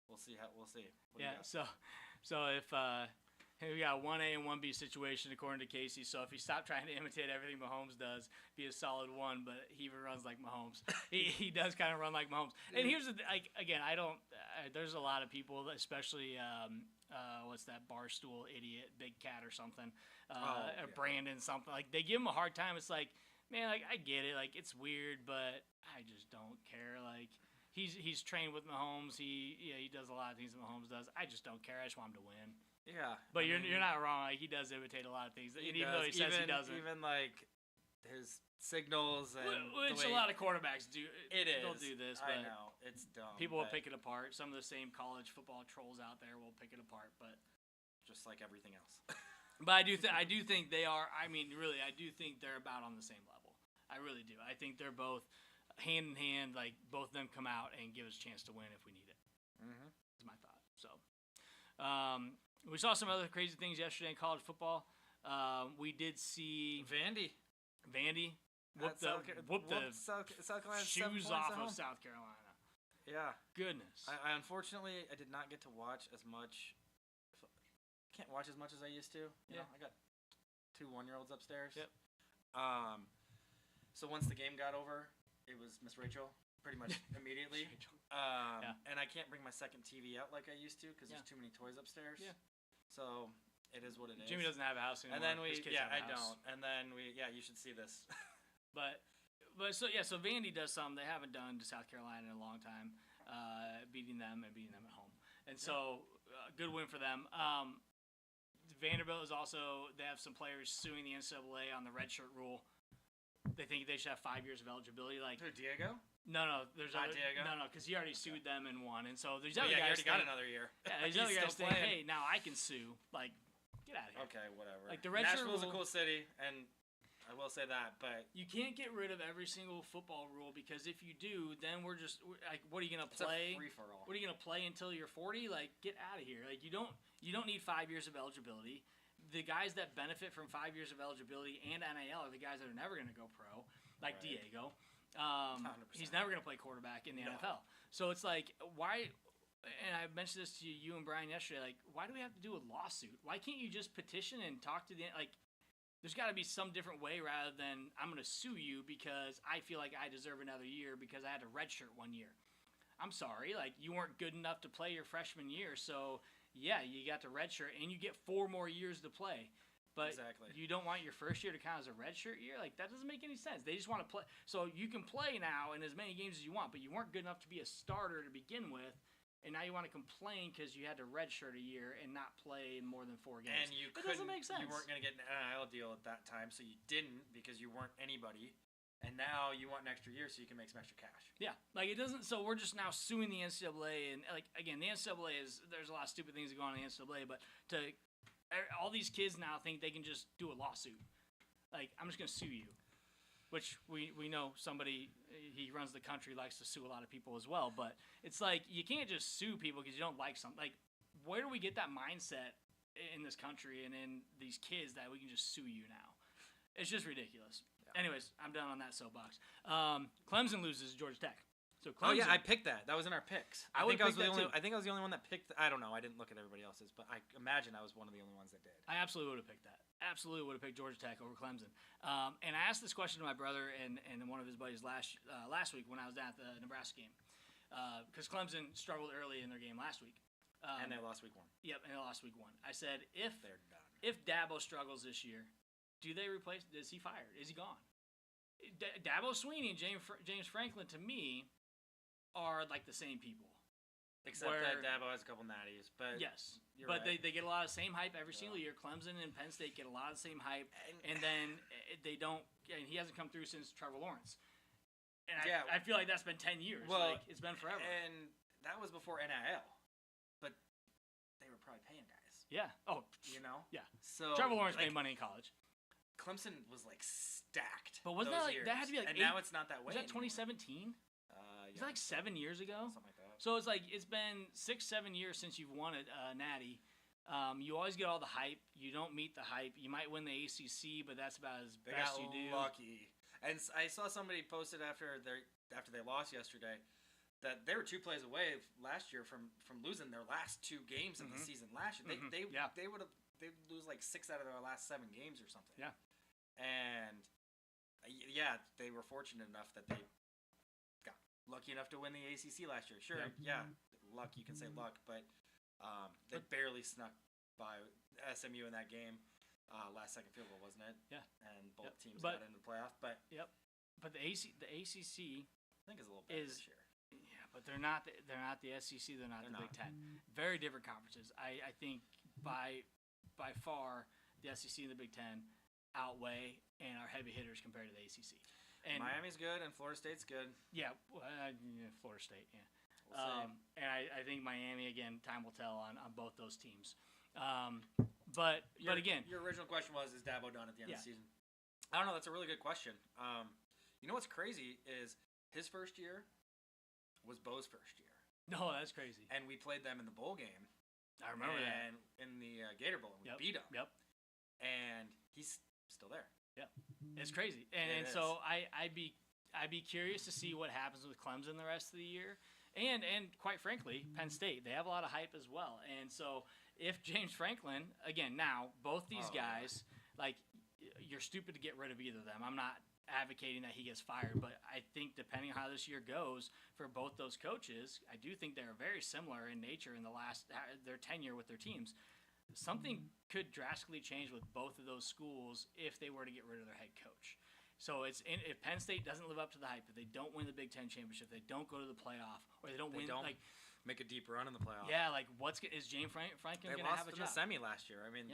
we'll see. What So if Hey, we got 1A and 1B situation according to Casey. So if you stop trying to imitate everything Mahomes does, be a solid 1. But he runs like Mahomes. he does kind of run like Mahomes. And here's the again, I don't. There's a lot of people, especially what's that Barstool idiot, Big Cat or something, or Brandon something. Like they give him a hard time. It's like, man, like I get it. Like it's weird, but I just don't care. Like he's trained with Mahomes. He does a lot of things that Mahomes does. I just don't care. I just want him to win. Yeah, but you're not wrong. Like, he does imitate a lot of things, even though he says he doesn't. Even like his signals and which a lot of quarterbacks do. They'll do this. But I know it's dumb. People will pick it apart. Some of the same college football trolls out there will pick it apart, but just like everything else. But I do think they are. I mean, really, I do think they're about on the same level. I really do. I think they're both hand in hand. Like both of them come out and give us a chance to win if we need it. Mm-hmm. That's my thought. So. We saw some other crazy things yesterday in college football. We did see Vandy whoop the South Carolina shoes off of South Carolina. Yeah. Goodness. I unfortunately I did not get to watch as much. Can't watch as much as I used to. You know, I got 2 1-year-olds upstairs. Yep. So once the game got over, it was Miss Rachel pretty much immediately. And I can't bring my second TV out like I used to because there's too many toys upstairs. Yeah. So it is what it is. Jimmy doesn't have a house anymore. And then I don't. And then you should see this. but so Vandy does something they haven't done to South Carolina in a long time, beating them at home. And so good win for them. Vanderbilt is also, they have some players suing the NCAA on the redshirt rule. They think they should have 5 years of eligibility. Like who, Diego? No, there's not Diego. No, because he already sued them and won, and so there's other he guys. already got another year. Yeah, there's other guys saying, "Hey, now I can sue." Like, get out of here. Okay, whatever. Like the redshirt rule. Nashville's a cool city, and I will say that, but you can't get rid of every single football rule because if you do, then we're like, what are you gonna play? It's a free-for-all. What are you gonna play until you're 40? Like, get out of here. Like, you don't need 5 years of eligibility. The guys that benefit from 5 years of eligibility and NIL are the guys that are never gonna go pro, like Diego. He's never going to play quarterback in the NFL. So it's like, why, and I mentioned this to you and Brian yesterday, like, why do we have to do a lawsuit? Why can't you just petition and talk to there's got to be some different way rather than I'm going to sue you because I feel like I deserve another year because I had a redshirt 1 year. I'm sorry, like, you weren't good enough to play your freshman year, so, yeah, you got the redshirt, and you get 4 more years to play. But you don't want your first year to count as a redshirt year? Like, that doesn't make any sense. They just want to play. So you can play now in as many games as you want, but you weren't good enough to be a starter to begin with, and now you want to complain because you had to redshirt a year and not play more than 4 games. And it doesn't make sense. You weren't going to get an NIL deal at that time, so you didn't because you weren't anybody. And now you want an extra year so you can make some extra cash. Yeah, like it doesn't. So we're just now suing the NCAA, and like again, the NCAA there's a lot of stupid things that go on in the NCAA, but all these kids now think they can just do a lawsuit. Like, I'm just going to sue you. Which we know somebody, he runs the country, likes to sue a lot of people as well. But it's like, you can't just sue people because you don't like something. Like, where do we get that mindset in this country and in these kids that we can just sue you now? It's just ridiculous. Yeah. Anyways, I'm done on that soapbox. Clemson loses Georgia Tech. So Clemson, I picked that. That was in our picks. I think I was the only one that picked. I don't know. I didn't look at everybody else's, but I imagine I was one of the only ones that did. I absolutely would have picked that. Absolutely would have picked Georgia Tech over Clemson. And I asked this question to my brother and one of his buddies last week when I was at the Nebraska game, because Clemson struggled early in their game last week. And they lost week 1. Yep, and they lost week 1. I said, if they're done, if Dabo struggles this year, do they replace? Is he fired? Is he gone? Dabo Sweeney and James Franklin, to me, are like the same people. Except that Dabo has a couple natties. But yes. But right. they get a lot of the same hype every single year. Clemson and Penn State get a lot of the same hype. And then they don't – and he hasn't come through since Trevor Lawrence. And I feel like that's been 10 years. Well, like, it's been forever. And that was before NIL. But they were probably paying guys. Yeah. Oh. You know? Yeah. So Trevor Lawrence made money in college. Clemson was like stacked. But wasn't that like – that had to be like – And now it's not that way. Was that 2017? It's like 7 years ago. Something like that. So it's like it's been 6-7 years since you've won a natty. You always get all the hype. You don't meet the hype. You might win the ACC, but that's about as best you do. They got lucky. And I saw somebody posted after they lost yesterday that they were 2 plays away last year from losing their last 2 games of the season last year. They would have they lose like 6 out of their last 7 games or something. Yeah. And yeah, they were fortunate enough that they got lucky enough to win the ACC last year. Sure, yeah, luck, you can say luck, but they barely snuck by SMU in that game. Last second field goal, wasn't it? Yeah. And both teams got into the playoff, but But the ACC I think is a little better this year. Yeah, but they're not the SEC. They're not the Big Ten. Very different conferences. I think by far the SEC and the Big Ten outweigh and are heavy hitters compared to the ACC. And Miami's good and Florida State's good. Yeah, Florida State. Yeah. We'll and I think Miami, again, time will tell on both those teams. But again, your original question was, is Dabo done at the end of the season? I don't know. That's a really good question. You know what's crazy is his first year was Bo's first year. No, that's crazy. And we played them in the bowl game. I remember that. And in the Gator Bowl, we beat them. Yep. And he's still there. Yep. It's crazy. And so I'd be curious to see what happens with Clemson the rest of the year. And quite frankly, Penn State, they have a lot of hype as well. And so if James Franklin, again, now, both these guys, like, you're stupid to get rid of either of them. I'm not advocating that he gets fired, but I think depending on how this year goes for both those coaches, I do think they're very similar in nature in their tenure with their teams. Something could drastically change with both of those schools if they were to get rid of their head coach. So if Penn State doesn't live up to the hype, if they don't win the Big Ten championship, they don't go to the playoff, or they don't make a deep run in the playoff. Yeah, like is James Franklin going to have a job? They lost in the semi last year. I mean,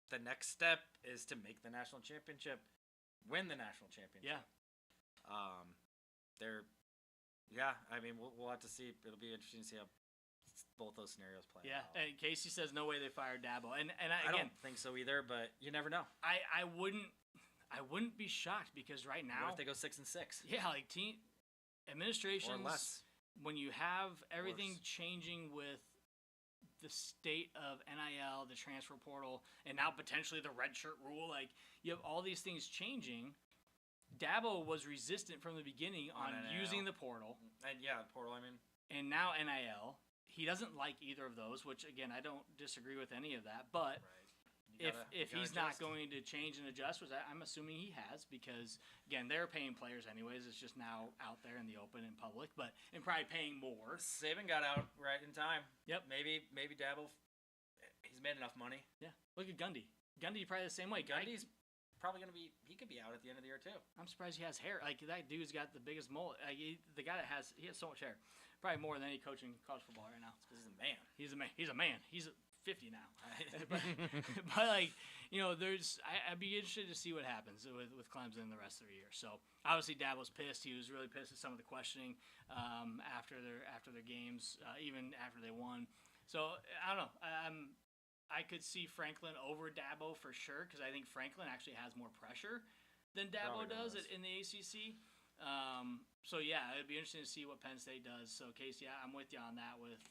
the next step is to make the national championship, win the national championship. Yeah. I mean, we'll have to see. It'll be interesting to see how both those scenarios play out. Yeah, and Casey says no way they fired Dabo, and I don't think so either, but you never know. I wouldn't be shocked because right now, what if they go 6-6? Yeah, like team administrations or less. When you have everything changing with the state of NIL, the transfer portal, and now potentially the redshirt rule, like you have all these things changing. Dabo was resistant from the beginning on using the portal. And the portal, I mean. And now NIL. He doesn't like either of those, which again I don't disagree with any of that, but if he's not going to change and adjust, which I'm assuming he has, because again they're paying players anyways. It's just now out there in the open in public, and probably paying more. Saban got out right in time. Yep. Maybe Dabo, he's made enough money. Yeah. Look at Gundy. Gundy probably the same way. Gundy's probably gonna be. He could be out at the end of the year too. I'm surprised he has hair. Like that dude's got the biggest mullet. The guy that has so much hair. Probably more than any coach in college football right now. Because he's a man. He's a man. He's a man. He's 50 now. but like, I'd be interested to see what happens with Clemson the rest of the year. So obviously Dabo's pissed. He was really pissed at some of the questioning after their games, even after they won. So I don't know. I could see Franklin over Dabo for sure because I think Franklin actually has more pressure than Dabo does in the ACC. So yeah, it'd be interesting to see what Penn State does. So Casey, I'm with you on that with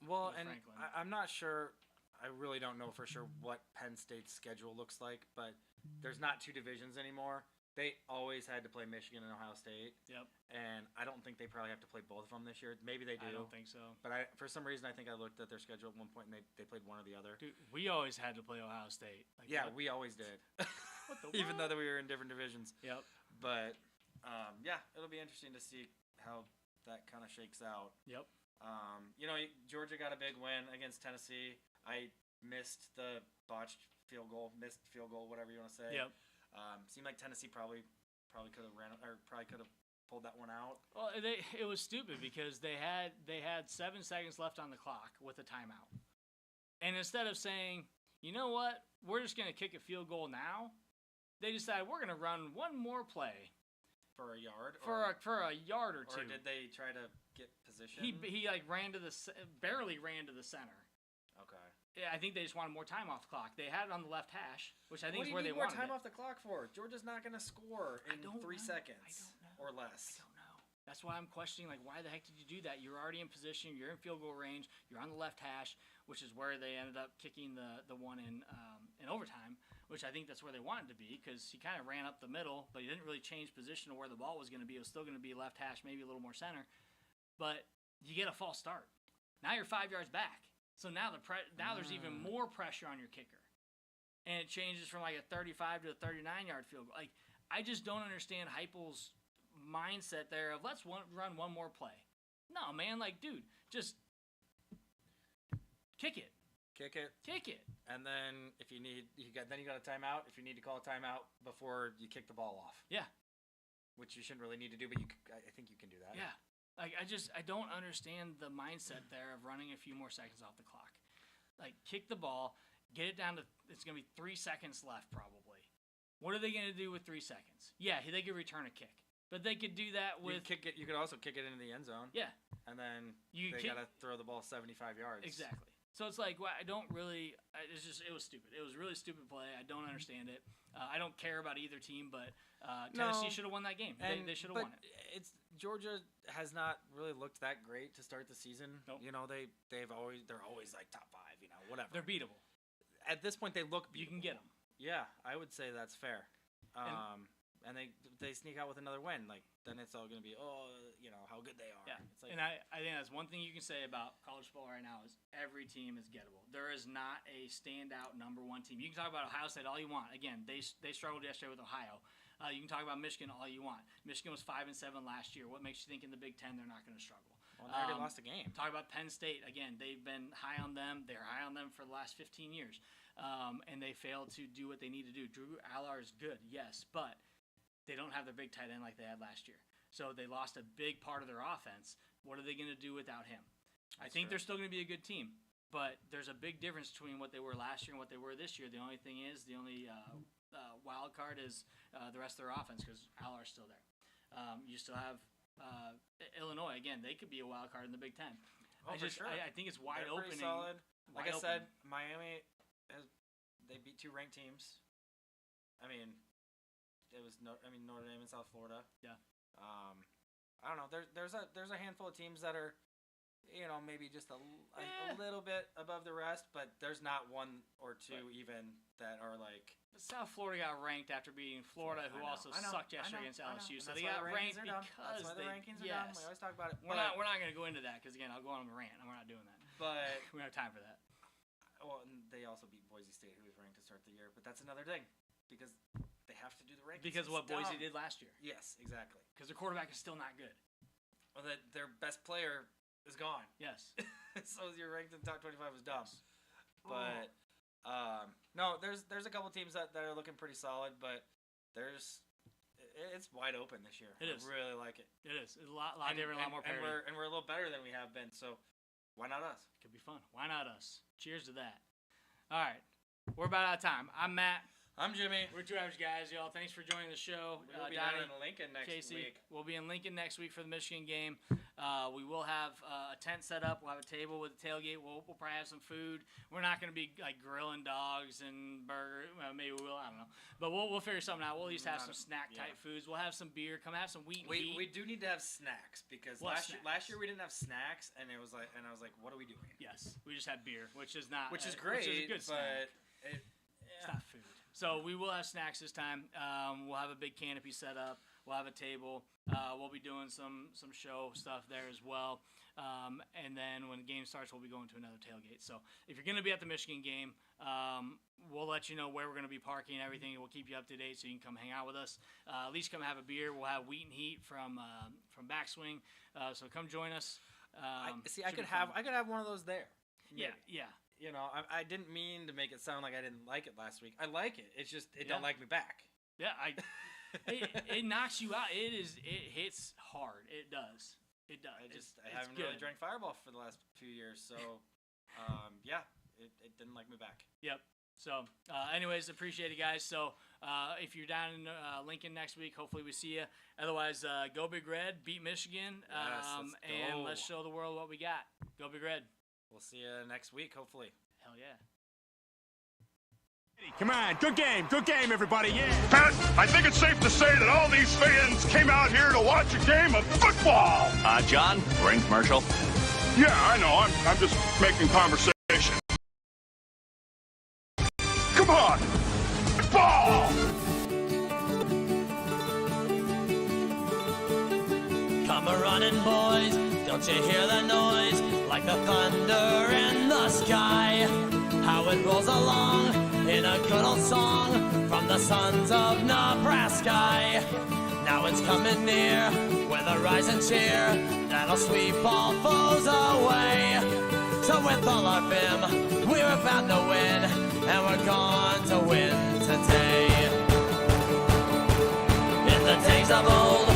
Franklin. I'm not sure. I really don't know for sure what Penn State's schedule looks like, but there's not 2 divisions anymore. They always had to play Michigan and Ohio State. Yep. And I don't think they probably have to play both of them this year. Maybe they do. I don't think so. But for some reason, I think I looked at their schedule at one point and they played one or the other. Dude, we always had to play Ohio State. We always did. What the Even though we were in different divisions. Yep. But it'll be interesting to see how that kind of shakes out. Yep. Georgia got a big win against Tennessee. I missed the missed field goal, whatever you want to say. Yep. Seemed like Tennessee probably could have pulled that one out. Well, it was stupid because they had 7 seconds left on the clock with a timeout, and instead of saying, you know what, we're just gonna kick a field goal now, they decided we're gonna run one more play. For a yard? For a yard or two. Or did they try to get position? He barely ran to the center. Okay. Yeah, I think they just wanted more time off the clock. They had it on the left hash, which I think is where they What wanted do you need more time off the clock for? Georgia's not going to score in 3 seconds. I don't know. Or less. I don't know. That's why I'm questioning, why the heck did you do that? You're already in position. You're in field goal range. You're on the left hash, which is where they ended up kicking the one in overtime, which I think that's where they wanted to be because he kind of ran up the middle, but he didn't really change position to where the ball was going to be. It was still going to be left hash, maybe a little more center. But you get a false start. Now you're 5 yards back. So now there's even more pressure on your kicker. and it changes from like a 35 to a 39-yard field goal. Like, I just don't understand Heupel's mindset there of let's run one more play. No, man, like, dude, just kick it. Kick it. Kick it. And then if you need, you got a timeout. If you need to call a timeout before you kick the ball off. Yeah. Which you shouldn't really need to do, but I think you can do that. Yeah. Like, I don't understand the mindset there of running a few more seconds off the clock. Like, kick the ball, get it down to, it's going to be 3 seconds left probably. What are they going to do with 3 seconds? Yeah, they could return a kick. But they could do that with... You could also kick it into the end zone. Yeah. And then they got to throw the ball 75 yards. Exactly. So it's like, well, I don't really... it was stupid. It was a really stupid play. I don't understand it. I don't care about either team, but Tennessee should have won that game. They should have won it. Georgia has not really looked that great to start the season. Nope. You know, they're always like top 5. You know, whatever. They're beatable. At this point, they look beatable. You can get them. Yeah, I would say that's fair. And they sneak out with another win. Like, then it's all going to be, how good they are. Yeah. It's like, and I think that's one thing you can say about college football right now is every team is gettable. There is not a standout number 1 team. You can talk about Ohio State all you want. Again, they struggled yesterday with Ohio. You can talk about Michigan all you want. Michigan was 5-7 last year. What makes you think in the Big Ten they're not going to struggle? Well, they already lost a game. Talk about Penn State. Again, they've been high on them. They're high on them for the last 15 years. And they failed to do what they need to do. Drew Aller is good, yes, but they don't have their big tight end like they had last year. So they lost a big part of their offense. What are they going to do without him? I think they're still going to be a good team, but there's a big difference between what they were last year and what they were this year. The only thing is, the only wild card is the rest of their offense because Aller's still there. You still have Illinois. Again, they could be a wild card in the Big Ten. Oh, for sure. I think it's wide open. Solid. Like I said, Miami, they beat 2 ranked teams. I mean, Notre Dame and South Florida. Yeah. I don't know. There's a handful of teams that are, maybe just a little bit above the rest, but there's not 1 or 2 even that are like. South Florida got ranked after beating Florida, who also sucked yesterday against LSU. So they got ranked because that's why the rankings are dumb. We always talk about it. We're not going to go into that because again, I'll go on a rant, and we're not doing that. But we don't have time for that. Well, and they also beat Boise State, who was ranked to start the year. But that's another thing because they have to do the rankings. Because of what Boise did last year. Yes, exactly. Because their quarterback is still not good. Well, their best player is gone. Yes. So your ranked in the top 25 was dumb. But no, there's a couple teams that are looking pretty solid, but it's wide open this year. It is. I really like it. It is. It's a lot different, a lot more parity. And we're a little better than we have been, so why not us? Could be fun. Why not us? Cheers to that. All right. We're about out of time. I'm Matt. I'm Jimmy. We're 2 Average Guys, y'all. Thanks for joining the show. We'll be down in Lincoln next week. We'll be in Lincoln next week for the Michigan game. We will have a tent set up. We'll have a table with a tailgate. We'll probably have some food. We're not going to be like grilling dogs and burgers. Well, maybe we will. I don't know. But we'll figure something out. We'll at least have some snack type foods. We'll have some beer. Come have some wheat and heat. We do need to have snacks because last year we didn't have snacks and I was like, what are we doing? Yes, we just had beer, which is great, which is a good snack. But it's not food. So we will have snacks this time. We'll have a big canopy set up. We'll have a table. We'll be doing some show stuff there as well. And then when the game starts, we'll be going to another tailgate. So if you're going to be at the Michigan game, we'll let you know where we're going to be parking and everything. We'll keep you up to date so you can come hang out with us. At least come have a beer. We'll have wheat and heat from Backswing. So come join us. I could have one of those there. Yeah. I didn't mean to make it sound like I didn't like it last week. I like it. It's just it don't like me back. Yeah, it knocks you out. It hits hard. It does. It haven't really drank Fireball for the last few years, so it didn't like me back. Yep. So, anyways, appreciate it, guys. So, if you're down in Lincoln next week, hopefully we see you. Otherwise, go Big Red, beat Michigan, and let's show the world what we got. Go Big Red. We'll see you next week, hopefully. Hell yeah. Come on, good game, everybody, yeah. Pat, I think it's safe to say that all these fans came out here to watch a game of football. John, ring commercial. Yeah, I know, I'm just making conversation. Come on, ball! Come a-running, boys, don't you hear the noise? Like the thunder in the sky, how it rolls along in a good old song from the sons of Nebraska. Now it's coming near with a rising cheer that'll sweep all foes away. So with all our vim, we were bound to win, and we're going to win today. In the days of old,